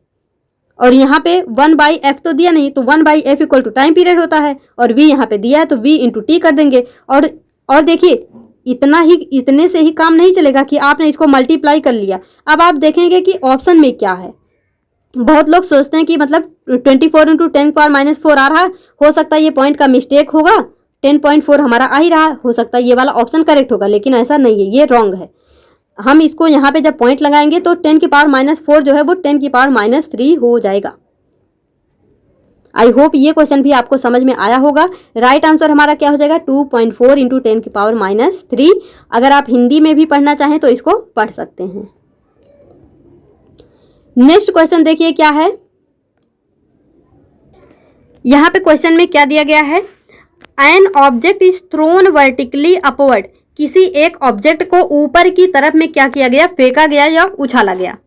और यहाँ पे 1/f तो दिया नहीं, तो 1/f equal to time period होता है, और v यहाँ पे दिया है तो v इंटू टी कर देंगे। और देखिए इतने से ही काम नहीं चलेगा कि आपने इसको मल्टीप्लाई कर लिया। अब आप देखेंगे कि ऑप्शन में क्या है। बहुत लोग सोचते हैं कि मतलब 24 इंटू 10⁻⁻4 आ रहा है, हो सकता है ये पॉइंट का मिस्टेक होगा, 10.4 हमारा आ ही रहा, हो सकता है ये वाला ऑप्शन करेक्ट होगा, लेकिन ऐसा नहीं है, ये रॉन्ग है। हम इसको यहाँ पे जब पॉइंट लगाएंगे तो 10⁻⁴ जो है वो 10⁻³ हो जाएगा। आई होप ये क्वेश्चन भी आपको समझ में आया होगा। राइट आंसर हमारा क्या हो जाएगा, 2.4 इंटू 10⁻³ अगर आप हिंदी में भी पढ़ना चाहें तो इसको पढ़ सकते हैं। नेक्स्ट क्वेश्चन देखिए क्या है। यहाँ पे क्वेश्चन में क्या दिया गया है, an object is thrown vertically upward. किसी एक ऑब्जेक्ट को ऊपर की तरफ में क्या किया गया, फेंका गया या उछाला गया,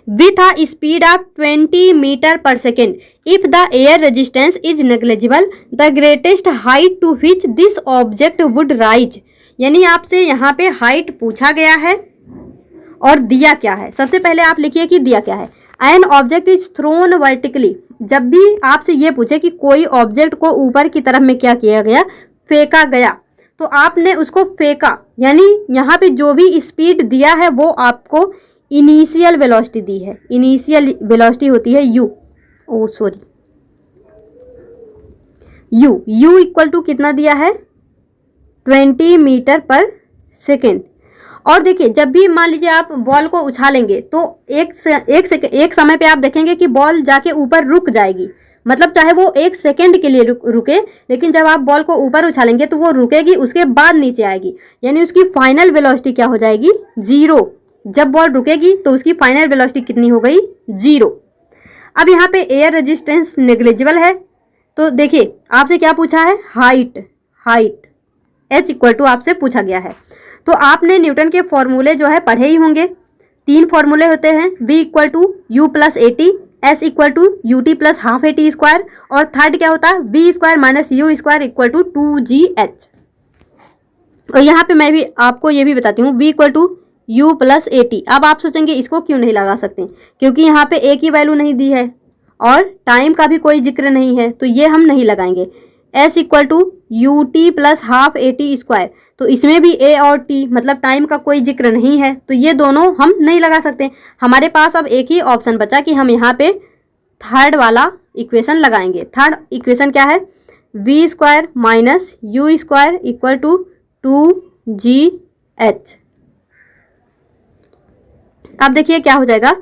with a speed of 20 metre पर second. If the air resistance is negligible, the greatest height to which this object would rise. यानी आपसे यहाँ पे हाइट पूछा गया है और दिया क्या है। सबसे पहले आप लिखिए कि दिया क्या है। An object is thrown vertically. जब भी आपसे ये पूछे कि कोई ऑब्जेक्ट को ऊपर की तरफ में क्या किया गया, फेंका गया, तो आपने उसको फेंका, यानी यहाँ पे जो भी स्पीड दिया है वो आपको इनिशियल वेलोसिटी दी है। इनिशियल वेलोसिटी होती है u, u इक्वल टू कितना दिया है, 20 मीटर पर सेकेंड। और देखिए जब भी मान लीजिए आप बॉल को उछालेंगे तो एक समय पे आप देखेंगे कि बॉल जाके ऊपर रुक जाएगी, मतलब चाहे वो 1 सेकेंड के लिए रुके, लेकिन जब आप बॉल को ऊपर उछालेंगे तो वो रुकेगी, उसके बाद नीचे आएगी, यानी उसकी फाइनल वेलोसिटी क्या हो जाएगी, 0। जब बॉल रुकेगी तो उसकी फाइनल वेलोसिटी कितनी हो गई, 0। अब यहाँ पे एयर रेजिस्टेंस नेग्लिजिबल है, तो देखिए आपसे क्या पूछा है, हाइट h इक्वल टू आपसे पूछा गया है। तो आपने न्यूटन के फॉर्मूले जो है पढ़े ही होंगे। 3 फॉर्मूले होते हैं, v equal to u plus at, s equal to ut plus half at square, और थर्ड क्या होता है, v square minus u square equal to 2gh। और यहाँ पे मैं भी आपको ये भी बताती हूँ, v equal to u plus at। अब आप सोचेंगे इसको क्यों नहीं लगा सकते, क्योंकि यहाँ पे a की वैल्यू नहीं दी है और टाइम का भी कोई जिक्र नहीं है, तो ये हम नहीं लगाएंगे। s equal to ut plus half at square, तो इसमें भी a और t मतलब टाइम का कोई जिक्र नहीं है, तो ये दोनों हम नहीं लगा सकते। हमारे पास अब एक ही ऑप्शन बचा कि हम यहाँ पे थर्ड वाला इक्वेशन लगाएंगे। थर्ड इक्वेशन क्या है, v square minus u square equal to 2gh। अब देखिए क्या हो जाएगा,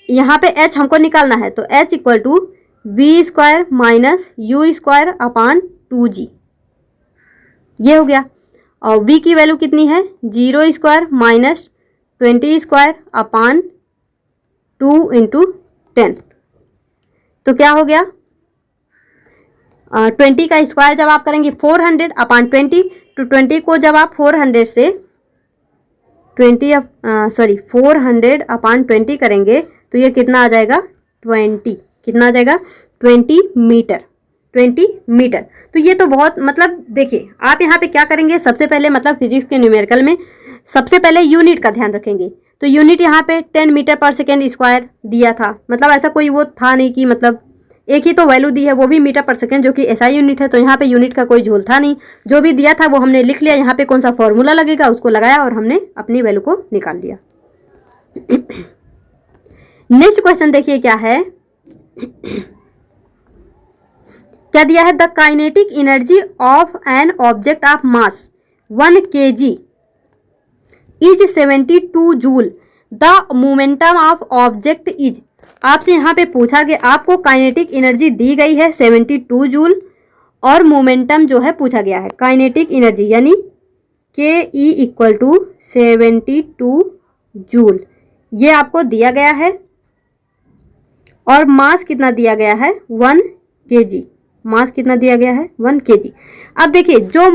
यहाँ पे h हमको निकालना है, तो h equal to v square minus u square upon 2g, ये हो गया। और v की वैल्यू कितनी है, 0 square minus 20 square upon 2 into 10, तो क्या हो गया, 20 का स्क्वायर जब आप करेंगे 400 अपान 20, तो 20 को जब आप 400 से 400 अपान 20 करेंगे तो ये कितना आ जाएगा, 20, कितना आ जाएगा, 20 मीटर। तो ये तो बहुत मतलब देखिए आप यहाँ पे क्या करेंगे, सबसे पहले मतलब फिजिक्स के न्यूमेरिकल में सबसे पहले यूनिट का ध्यान रखेंगे। तो यूनिट यहाँ पे 10 मीटर पर सेकेंड स्क्वायर दिया था, मतलब ऐसा कोई वो था नहीं कि मतलब एक ही तो वैल्यू दी है, वो भी मीटर पर सेकेंड, जो कि एसआई यूनिट है, तो यहाँ पे यूनिट का कोई झोल था नहीं। जो भी दिया था वो हमने लिख लिया, यहाँ पे कौन सा फॉर्मूला लगेगा उसको लगाया और हमने अपनी वैल्यू को निकाल लिया। नेक्स्ट क्वेश्चन देखिए क्या है, क्या दिया है, the kinetic energy of an object of mass 1 kg is 72 joule, the momentum of object is आपसे यहाँ पे पूछा कि आपको काइनेटिक एनर्जी दी गई है 72 जूल और मोमेंटम जो है पूछा गया है। काइनेटिक एनर्जी यानी के ई इक्वल टू 72 जूल ये आपको दिया गया है और मास कितना दिया गया है 1 kg। मास कितना दिया गया है 1 kg। अब देखिए जो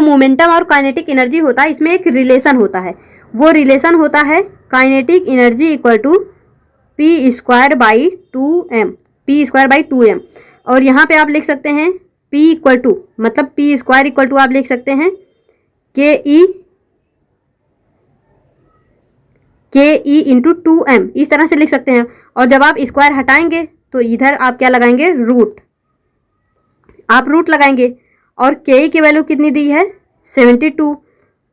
मोमेंटम और काइनेटिक एनर्जी होता है इसमें एक रिलेशन होता है। वो रिलेशन होता है kinetic energy equal to P square by 2m, P square by 2m। और यहाँ पे आप लिख सकते हैं P इक्वल टू मतलब पी स्क्वायर इक्वल टू आप लिख सकते हैं के ई इंटू 2m, इस तरह से लिख सकते हैं। और जब आप स्क्वायर हटाएंगे तो इधर आप क्या लगाएंगे रूट, आप रूट लगाएंगे। और के ई की वैल्यू कितनी दी है 72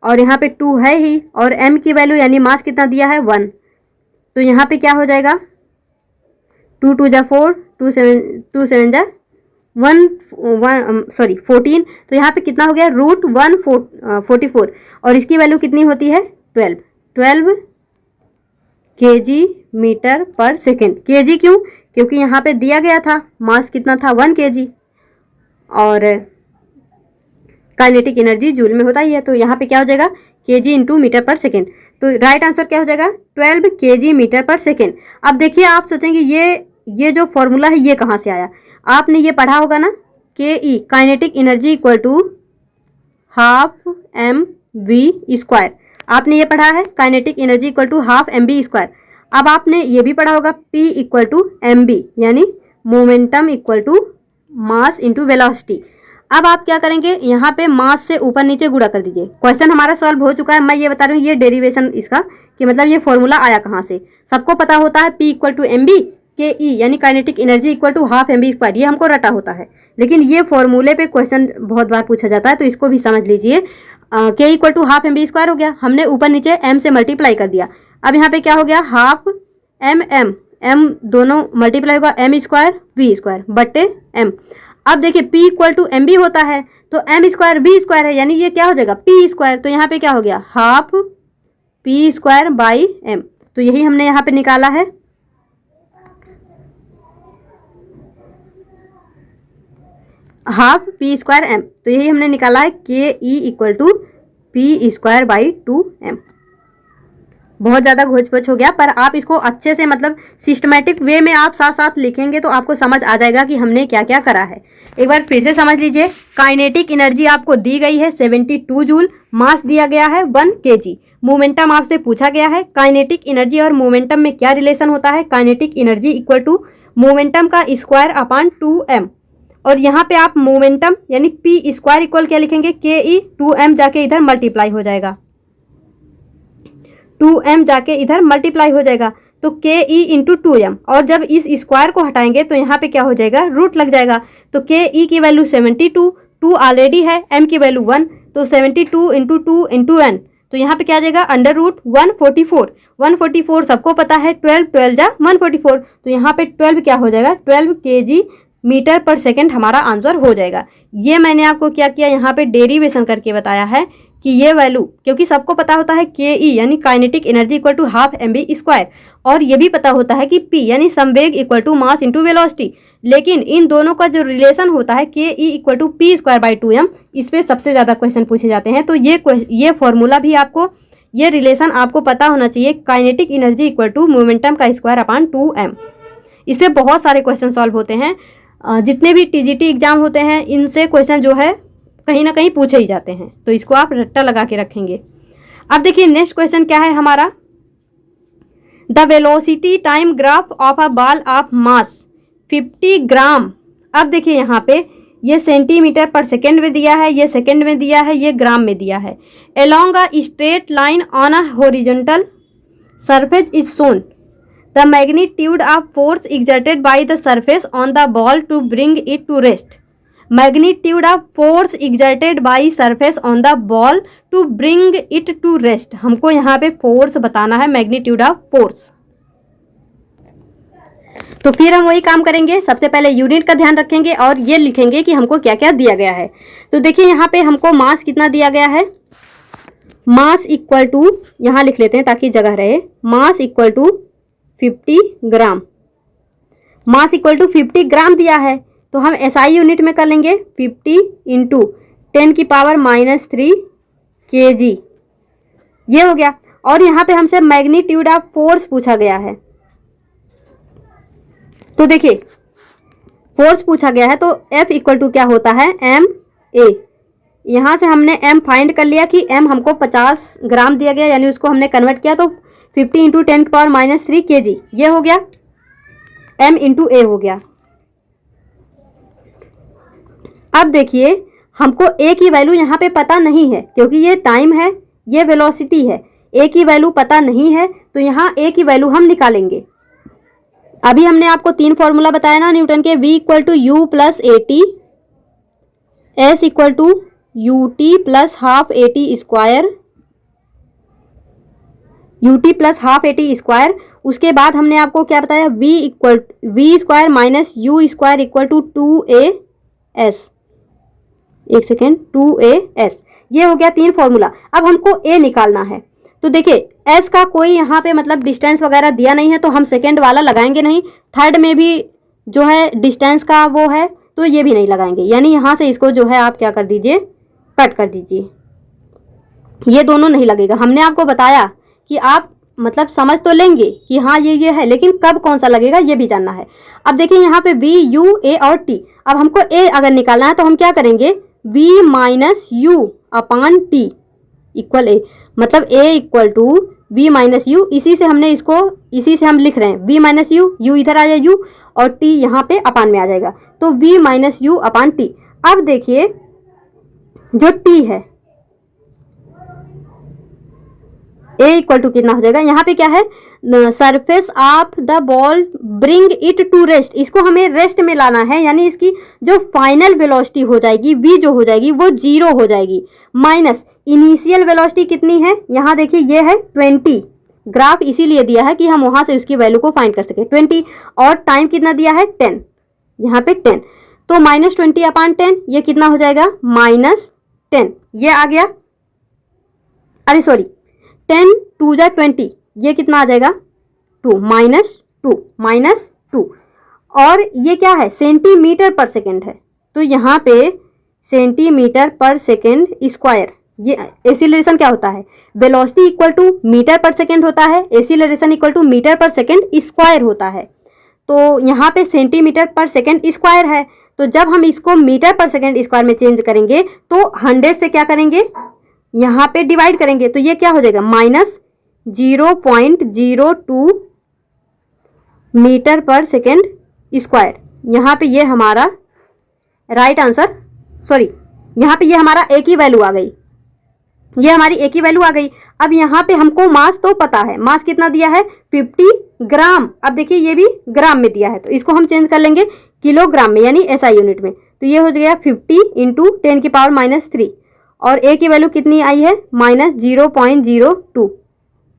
और यहाँ पे 2 है ही और m की वैल्यू यानी मास कितना दिया है 1। तो यहाँ पे क्या हो जाएगा 2 2 जा 4, 2 7 जा 14। तो यहाँ पे कितना हो गया रूट 144 और इसकी वैल्यू कितनी होती है 12 kg मीटर पर सेकेंड। kg क्यों? क्योंकि यहाँ पे दिया गया था मास कितना था 1 kg और काइनेटिक एनर्जी जूल में होता ही है। तो यहाँ पे क्या हो जाएगा kg इंटू मीटर पर सेकेंड। तो राइट आंसर क्या हो जाएगा 12 kg मीटर पर सेकेंड। अब देखिए आप सोचेंगे ये जो फॉर्मूला है ये कहाँ से आया। आपने ये पढ़ा होगा ना K E kinetic energy equal to half mv square. आपने ये पढ़ा है kinetic energy equal to half mv square. अब आपने ये भी पढ़ा होगा p इक्वल टू mb यानी momentum equal to mass into velocity. अब आप क्या करेंगे यहाँ पे मास से ऊपर नीचे गुणा कर दीजिए। क्वेश्चन हमारा सॉल्व हो चुका है। मैं ये बता रही हूँ ये डेरिवेशन इसका कि मतलब ये फॉर्मूला आया कहाँ से। सबको पता होता है p equal to mb, K E यानी kinetic energy equal to half mv square, ये हमको रटा होता है। लेकिन ये फॉर्मूले पे क्वेश्चन बहुत बार पूछा जाता है तो इसको भी समझ लीजिए। K equal to half mv square हो गया, हमने ऊपर नीचे m से मल्टीप्लाई कर दिया। अब यहाँ पे क्या हो गया हाफ m दोनों मल्टीप्लाई होगा m स्क्वायर v स्क्वायर बट्टे m। अब देखिए p इक्वल टू mb होता है तो m स्क्वायर v स्क्वायर है यानी ये क्या हो जाएगा p स्क्वायर। तो यहाँ पे क्या हो गया half p square by m। तो यही हमने यहाँ पे निकाला है हाफ p स्क्वायर m। तो यही हमने निकाला है K E equal to P square by 2m। बहुत ज़्यादा घोच-पोच हो गया पर आप इसको अच्छे से मतलब सिस्टमेटिक वे में आप साथ साथ लिखेंगे तो आपको समझ आ जाएगा कि हमने क्या क्या करा है। एक बार फिर से समझ लीजिए। काइनेटिक एनर्जी आपको दी गई है 72 जूल, मास दिया गया है 1 kg, मोमेंटम आपसे पूछा गया है। काइनेटिक एनर्जी और मोमेंटम में क्या रिलेशन होता है, kinetic energy equal to momentum का स्क्वायर अपॉन 2m। और यहाँ पे आप मोमेंटम यानी पी स्क्वायर इक्वल क्या लिखेंगे के ई 2m जाके इधर मल्टीप्लाई हो जाएगा, 2m जाके इधर मल्टीप्लाई हो जाएगा तो के ई इंटू 2m। और जब इस स्क्वायर को हटाएंगे तो यहाँ पे क्या हो जाएगा रूट लग जाएगा। तो के ई की वैल्यू 72, 2 ऑलरेडी है, m की वैल्यू 1 तो 72 इंटू 2 इंटू n। तो यहाँ पे क्या आ जाएगा अंडर रूट 144 सबको पता है 12 जा 144। तो यहाँ पे 12 क्या हो जाएगा 12 kg मीटर पर सेकेंड हमारा आंसर हो जाएगा। ये मैंने आपको क्या किया यहाँ पे डेरिवेशन करके बताया है कि ये वैल्यू क्योंकि सबको पता होता है के ई यानी kinetic energy equal to half mv square और ये भी पता होता है कि p यानी संवेग equal to mass into velocity. लेकिन इन दोनों का जो रिलेशन होता है K E equal to P square by 2m, इस पर सबसे ज़्यादा क्वेश्चन पूछे जाते हैं। तो ये फॉर्मूला भी आपको ये रिलेशन आपको पता होना चाहिए kinetic energy equal to momentum का स्क्वायर अपॉन 2m। इससे बहुत सारे क्वेश्चन सॉल्व होते हैं। जितने भी टीजीटी एग्जाम होते हैं इनसे क्वेश्चन जो है कहीं ना कहीं पूछे ही जाते हैं, तो इसको आप रट्टा लगा के रखेंगे। अब देखिए नेक्स्ट क्वेश्चन क्या है हमारा, the velocity time graph of a ball of mass 50 ग्राम। अब देखिए यहाँ पे ये सेंटीमीटर पर सेकेंड में दिया है, ये सेकेंड में दिया है, ये ग्राम में दिया है। Along a straight line on a horizontal surface is shown the magnitude of force exerted by the surface on the ball to bring it to rest। Magnitude of force exerted by surface on the ball to bring it to rest। हमको यहाँ पे फोर्स बताना है, मैग्नीट्यूड ऑफ फोर्स। तो फिर हम वही काम करेंगे, सबसे पहले यूनिट का ध्यान रखेंगे और ये लिखेंगे कि हमको क्या क्या दिया गया है। तो देखिए यहाँ पे हमको मास कितना दिया गया है, मास इक्वल टू यहाँ लिख लेते हैं ताकि जगह रहे, mass equal to 50 gram. Mass equal to 50 gram दिया है, तो हम एसआई यूनिट में कर लेंगे 50 इंटू 10⁻³ kg, ये हो गया। और यहाँ पे हमसे मैग्नीट्यूड ऑफ फोर्स पूछा गया है, तो देखिए फोर्स पूछा गया है, तो F इक्वल टू क्या होता है, MA। यहाँ से हमने M फाइंड कर लिया कि M हमको 50 ग्राम दिया गया, यानी उसको हमने कन्वर्ट किया, तो 50 इंटू 10⁻³ kg, ये हो गया, M इंटू A हो गया। अब देखिए हमको A की वैल्यू यहाँ पे पता नहीं है, क्योंकि ये टाइम है, ये वेलोसिटी है, A की वैल्यू पता नहीं है, तो यहाँ A की वैल्यू हम निकालेंगे। अभी हमने आपको 3 फॉर्मूला बताया ना न्यूटन के, V equal to U plus AT, S equal to UT plus half AT square, UT plus half AT square. उसके बाद हमने आपको क्या बताया, V square minus U square equal to 2AS, 2AS। ये हो गया 3 फॉर्मूला। अब हमको A निकालना है, तो देखिए S का कोई यहाँ पे मतलब डिस्टेंस वगैरह दिया नहीं है, तो हम सेकेंड वाला लगाएंगे नहीं। थर्ड में भी जो है डिस्टेंस का वो है, तो ये भी नहीं लगाएंगे, यानी यहाँ से इसको जो है आप क्या कर दीजिए, कट कर दीजिए, ये दोनों नहीं लगेगा। हमने आपको बताया कि आप मतलब समझ तो लेंगे कि हाँ ये है, लेकिन कब कौन सा लगेगा ये भी जानना है। अब देखिए यहाँ पे V, U, A और T। अब हमको A अगर निकालना है तो हम क्या करेंगे, V minus U upon T equal A, मतलब A equal to V minus U। इसी से हम लिख रहे हैं V माइनस U, U इधर आ जाए U, और T यहाँ पे अपान में आ जाएगा, तो V minus U upon T। अब देखिए जो T है, A इक्वल टू कितना हो जाएगा, यहाँ पे क्या है, surface of the ball bring it to rest, इसको हमें रेस्ट में लाना है, यानी इसकी जो फाइनल वेलोसिटी हो जाएगी V जो हो जाएगी वो 0 हो जाएगी, माइनस इनिशियल वेलोसिटी कितनी है, यहाँ देखिए ये है 20। ग्राफ इसीलिए दिया है कि हम वहाँ से उसकी वैल्यू को फाइंड कर सके, 20, और टाइम कितना दिया है 10, यहाँ पे 10, तो -20 अपान 10, ये कितना हो जाएगा, -10, ये आ गया, अरे सॉरी 10 2 जा 20, ये कितना आ जाएगा 2, -2, और ये क्या है, सेंटीमीटर पर सेकेंड है, तो यहाँ पे सेंटीमीटर पर सेकेंड स्क्वायर। ये एक्सीलरेशन क्या होता है, वेलोसिटी इक्वल टू मीटर पर सेकेंड होता है, एक्सीलरेशन इक्वल टू मीटर पर सेकेंड स्क्वायर होता है, तो यहाँ पे सेंटीमीटर पर सेकेंड स्क्वायर है, तो जब हम इसको मीटर पर सेकेंड स्क्वायर में चेंज करेंगे तो 100 से क्या करेंगे, यहाँ पे डिवाइड करेंगे, तो ये क्या हो जाएगा, -0.02 मीटर पर सेकेंड स्क्वायर। यहाँ पे ये हमारा राइट आंसर, सॉरी यहाँ पे ये हमारा A की वैल्यू आ गई, ये हमारी A की वैल्यू आ गई। अब यहाँ पे हमको मास तो पता है, मास कितना दिया है 50 ग्राम। अब देखिए ये भी ग्राम में दिया है, तो इसको हम चेंज कर लेंगे किलोग्राम में, यानी SI यूनिट में, तो ये हो गया 50 इंटू 10⁻³ और A की वैल्यू कितनी आई है, -0.02।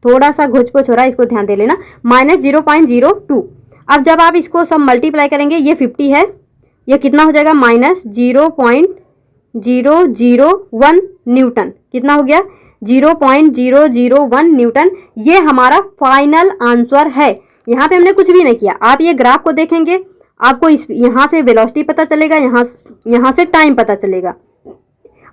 थोड़ा सा घुच-पुच हो रहा है, इसको ध्यान दे लेना, -0.02। अब जब आप इसको सब मल्टीप्लाई करेंगे, ये 50 है, ये कितना हो जाएगा, -0.001 न्यूटन, कितना हो गया 0.001 न्यूटन। ये हमारा फाइनल आंसर है। यहाँ पे हमने कुछ भी नहीं किया, आप ये ग्राफ को देखेंगे, आपको इस यहाँ से वेलोसिटी पता चलेगा, यहाँ से टाइम पता चलेगा।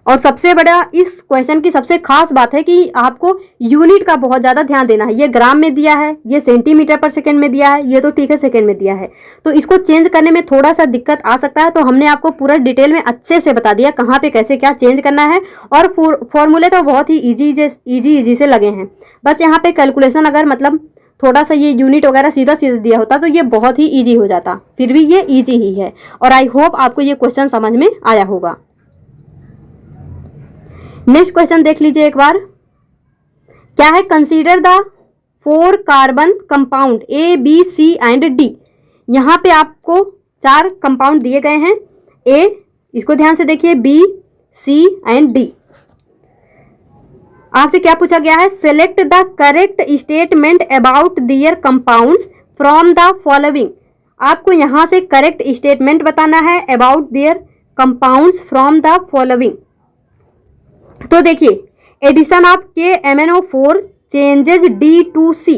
और सबसे बड़ा इस क्वेश्चन की सबसे खास बात है कि आपको यूनिट का बहुत ज़्यादा ध्यान देना है। ये ग्राम में दिया है, ये सेंटीमीटर पर सेकेंड में दिया है, ये तो ठीक है सेकेंड में दिया है, तो इसको चेंज करने में थोड़ा सा दिक्कत आ सकता है। तो हमने आपको पूरा डिटेल में अच्छे से बता दिया कहाँ पे कैसे क्या चेंज करना है। और फॉर्मूले तो बहुत ही ईजी से लगे हैं, बस यहाँ पे कैलकुलेशन अगर मतलब थोड़ा सा ये यूनिट वगैरह सीधा दिया होता तो ये बहुत ही ईजी हो जाता, फिर भी ये ईजी ही है। और आई होप आपको ये क्वेश्चन समझ में आया होगा। नेक्स्ट क्वेश्चन देख लीजिए एक बार, क्या है, consider the 4 carbon compound A, B, C and D। यहाँ पे आपको 4 कंपाउंड दिए गए हैं, A, इसको ध्यान से देखिए, B, C एंड D। आपसे क्या पूछा गया है, select the correct statement about their compounds from the following. आपको यहाँ से करेक्ट स्टेटमेंट बताना है about their compounds from the following. तो देखिए, addition of KMnO4 changes D to C,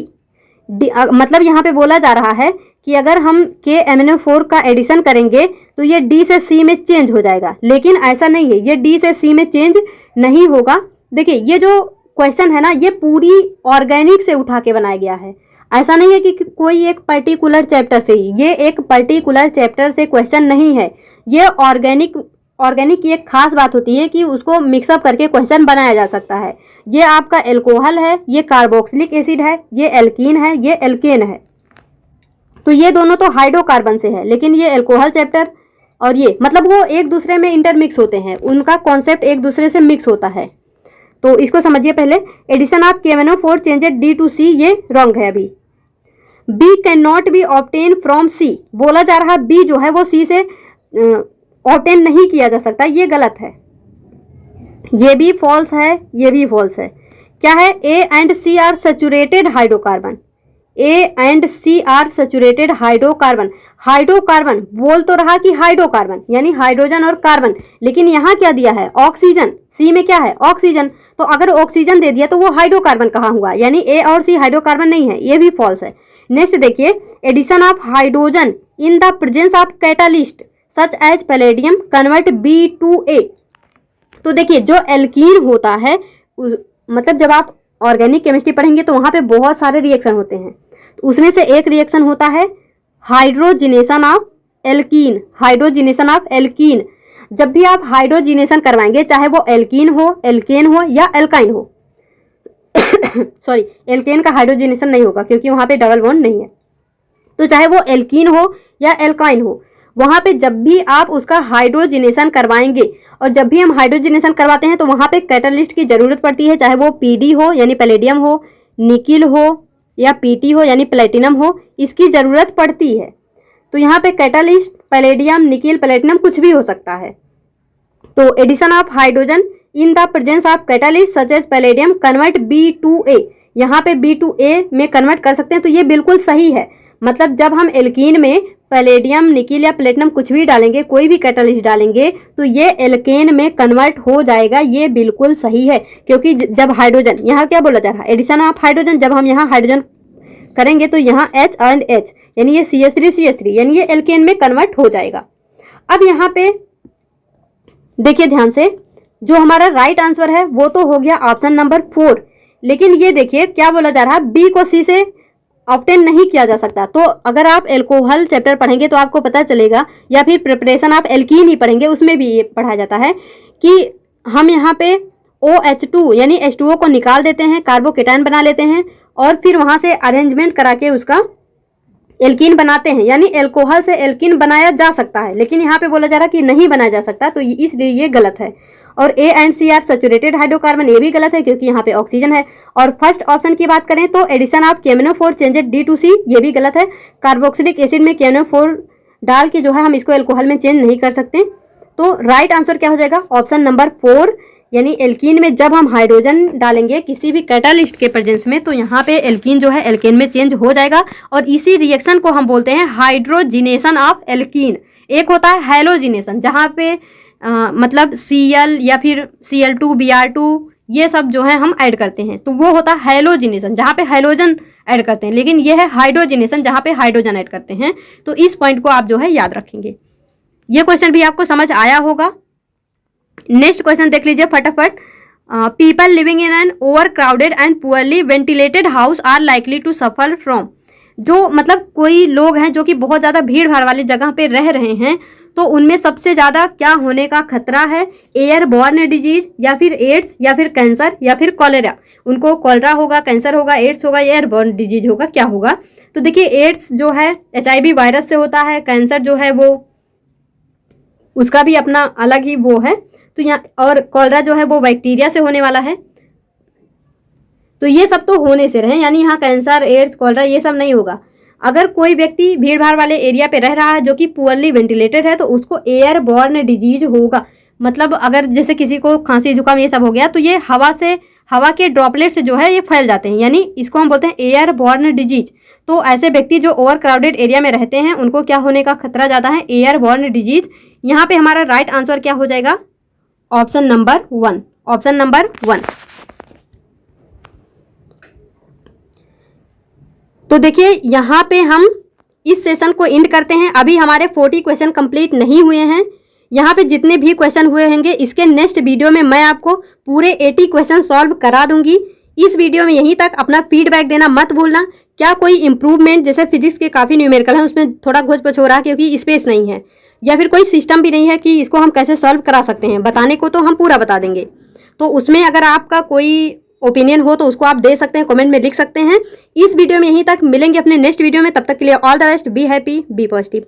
मतलब यहाँ पे बोला जा रहा है कि अगर हम KMnO4 का एडिशन करेंगे तो ये D से C में चेंज हो जाएगा, लेकिन ऐसा नहीं है, ये D से C में चेंज नहीं होगा। देखिए ये जो क्वेश्चन है ना, ये पूरी ऑर्गेनिक से उठा के बनाया गया है। ऐसा नहीं है कि कोई एक पर्टिकुलर चैप्टर से ही, ये एक पर्टिकुलर चैप्टर से क्वेश्चन नहीं है। ये ऑर्गेनिक की एक खास बात होती है कि उसको मिक्सअप करके क्वेश्चन बनाया जा सकता है। ये आपका एल्कोहल है, ये कार्बोक्सिलिक एसिड है, ये एल्कीन है, ये एल्केन है। तो ये दोनों तो हाइड्रोकार्बन से है, लेकिन ये एल्कोहल चैप्टर और ये मतलब वो एक दूसरे में इंटरमिक्स होते हैं, उनका कॉन्सेप्ट एक दूसरे से मिक्स होता है। तो इसको समझिए पहले। Addition of KMnO4 changes D to C, ये रॉन्ग है। अभी B can not be obtain from C, बोला जा रहा B जो है वो C से ऑब्टेन नहीं किया जा सकता, ये गलत है। ये भी फॉल्स है, ये भी फॉल्स है। क्या है? A and C are saturated hydrocarbon. A and C are saturated hydrocarbon. Hydrocarbon बोल तो रहा कि हाइड्रोकार्बन यानी हाइड्रोजन और कार्बन, लेकिन यहाँ क्या दिया है? ऑक्सीजन। C में क्या है? ऑक्सीजन। तो अगर ऑक्सीजन दे दिया तो वो हाइड्रोकार्बन कहाँ हुआ? यानी A और C हाइड्रोकार्बन नहीं है, ये भी फॉल्स है। नेक्स्ट देखिए, addition of hydrogen in the presence of catalyst such as palladium convert B to A। तो देखिए जो एल्कीन होता है, मतलब जब आप ऑर्गेनिक केमिस्ट्री पढ़ेंगे तो वहाँ पे बहुत सारे रिएक्शन होते हैं। तो उसमें से एक रिएक्शन होता है hydrogenation of alkene. Hydrogenation of alkene, जब भी आप हाइड्रोजिनेशन करवाएंगे, चाहे वो एल्कीन हो, एल्केन हो या एल्काइन हो सॉरी, एल्केन का हाइड्रोजिनेशन नहीं होगा क्योंकि वहाँ पे डबल बॉन्ड नहीं है। तो चाहे वो एल्कीन हो या एल्काइन हो, वहाँ पे जब भी आप उसका हाइड्रोजिनेशन करवाएंगे, और जब भी हम हाइड्रोजिनेशन करवाते हैं तो वहाँ पे कैटालिस्ट की ज़रूरत पड़ती है, चाहे वो PD हो यानी पैलेडियम हो, निकिल हो या PT हो यानी प्लेटिनम हो, इसकी ज़रूरत पड़ती है। तो यहाँ पे कैटालिस्ट पैलेडियम, निकिल, प्लेटिनम कुछ भी हो सकता है। तो addition of hydrogen in the presence of catalyst such as palladium convert B to A, यहाँ पे B to A में कन्वर्ट कर सकते हैं। तो ये बिल्कुल सही है। मतलब जब हम एल्कीन में पैलेडियम, निकिल या प्लेटिनम कुछ भी डालेंगे, कोई भी कैटालिस्ट डालेंगे, तो ये एल्केन में कन्वर्ट हो जाएगा। ये बिल्कुल सही है, क्योंकि जब हाइड्रोजन, यहाँ क्या बोला जा रहा है? एडिशन ऑफ हाइड्रोजन, जब हम यहाँ हाइड्रोजन करेंगे तो यहाँ H एंड H यानी ये CH3 यानी ये एल्केन में कन्वर्ट हो जाएगा। अब यहाँ पे देखिए ध्यान से, जो हमारा राइट आंसर है वो तो हो गया ऑप्शन नंबर 4, लेकिन ये देखिए क्या बोला जा रहा है? B को C से ऑब्टेन नहीं किया जा सकता। तो अगर आप एल्कोहल चैप्टर पढ़ेंगे तो आपको पता चलेगा, या फिर प्रिपरेशन आप एल्कीन ही पढ़ेंगे, उसमें भी ये पढ़ा जाता है कि हम यहाँ पे OH2 यानी H2O को निकाल देते हैं, कार्बोकेटायन बना लेते हैं, और फिर वहाँ से अरेंजमेंट करा के उसका एल्कीन बनाते हैं। यानी एल्कोहल से एल्कीन बनाया जा सकता है, लेकिन यहाँ पे बोला जा रहा है कि नहीं बनाया जा सकता, तो इसलिए ये गलत है। और A and C are saturated hydrocarbon, ये भी गलत है क्योंकि यहाँ पे ऑक्सीजन है। और फर्स्ट ऑप्शन की बात करें तो addition of KMnO4 changes D to C, ये भी गलत है। कार्बोक्सिलिक एसिड में KMnO4 डाल के जो है हम इसको एल्कोहल में चेंज नहीं कर सकते। तो राइट आंसर क्या हो जाएगा? ऑप्शन नंबर 4, यानी एल्कीन में जब हम हाइड्रोजन डालेंगे किसी भी कैटालिस्ट के प्रेजेंस में, तो यहाँ पे एल्कीन जो है एल्केन में चेंज हो जाएगा। और इसी रिएक्शन को हम बोलते हैं हाइड्रोजिनेशन ऑफ एल्कीन। एक होता है हैलोजिनेशन, जहाँ पे मतलब Cl या फिर Cl2, Br2 ये सब जो है हम ऐड करते हैं, तो वो होता है हैलोजिनेशन, जहाँ पे हाइड्रोजन ऐड करते हैं। लेकिन ये है हाइड्रोजिनेशन, जहाँ पे हाइड्रोजन ऐड करते हैं। तो इस पॉइंट को आप जो है याद रखेंगे। ये क्वेश्चन भी आपको समझ आया होगा। नेक्स्ट क्वेश्चन देख लीजिए फटाफट। People living in an over crowded and poorly ventilated house are likely to suffer from. जो मतलब कोई लोग हैं जो कि बहुत ज़्यादा भीड़ भाड़ वाली जगह पे रह रहे हैं, तो उनमें सबसे ज़्यादा क्या होने का खतरा है? एयर बॉर्न डिजीज, या फिर एड्स, या फिर कैंसर, या फिर कॉलेरा। उनको कॉलेरा होगा, कैंसर होगा, एड्स होगा, एयर बॉर्न डिजीज होगा, क्या होगा? तो देखिए एड्स जो है HIV वायरस से होता है, कैंसर जो है वो उसका भी अपना अलग ही वो है, तो यहाँ, और कॉलेरा जो है वो बैक्टीरिया से होने वाला है। तो ये सब तो होने से रहे, यानी यहाँ कैंसर, एड्स, कॉलेरा ये सब नहीं होगा। अगर कोई व्यक्ति भीड़ भाड़ वाले एरिया पे रह रहा है जो कि पुअरली वेंटिलेटेड है, तो उसको एयर बॉर्न डिजीज होगा। मतलब अगर जैसे किसी को खांसी जुकाम ये सब हो गया, तो ये हवा के ड्रॉपलेट से जो है ये फैल जाते हैं, यानी इसको हम बोलते हैं एयर बॉर्न डिजीज। तो ऐसे व्यक्ति जो ओवर क्राउडेड एरिया में रहते हैं उनको क्या होने का खतरा ज़्यादा है? Air borne disease. यहाँ पे हमारा राइट आंसर क्या हो जाएगा? Option number 1। Option number 1। तो देखिए यहाँ पे हम इस सेशन को एंड करते हैं। अभी हमारे 40 क्वेश्चन कंप्लीट नहीं हुए हैं। यहाँ पे जितने भी क्वेश्चन हुए होंगे इसके नेक्स्ट वीडियो में मैं आपको पूरे 80 क्वेश्चन सॉल्व करा दूंगी। इस वीडियो में यहीं तक। अपना फीडबैक देना मत भूलना। क्या कोई इंप्रूवमेंट, जैसे फिजिक्स के काफ़ी न्यूमेरिकल है उसमें थोड़ा घोच पछ हो रहा है क्योंकि स्पेस नहीं है, या फिर कोई सिस्टम भी नहीं है कि इसको हम कैसे सॉल्व करा सकते हैं। बताने को तो हम पूरा बता देंगे, तो उसमें अगर आपका कोई ओपिनियन हो तो उसको आप दे सकते हैं, कमेंट में लिख सकते हैं। इस वीडियो में यहीं तक। मिलेंगे अपने नेक्स्ट वीडियो में, तब तक के लिए all the best. Be happy, be positive.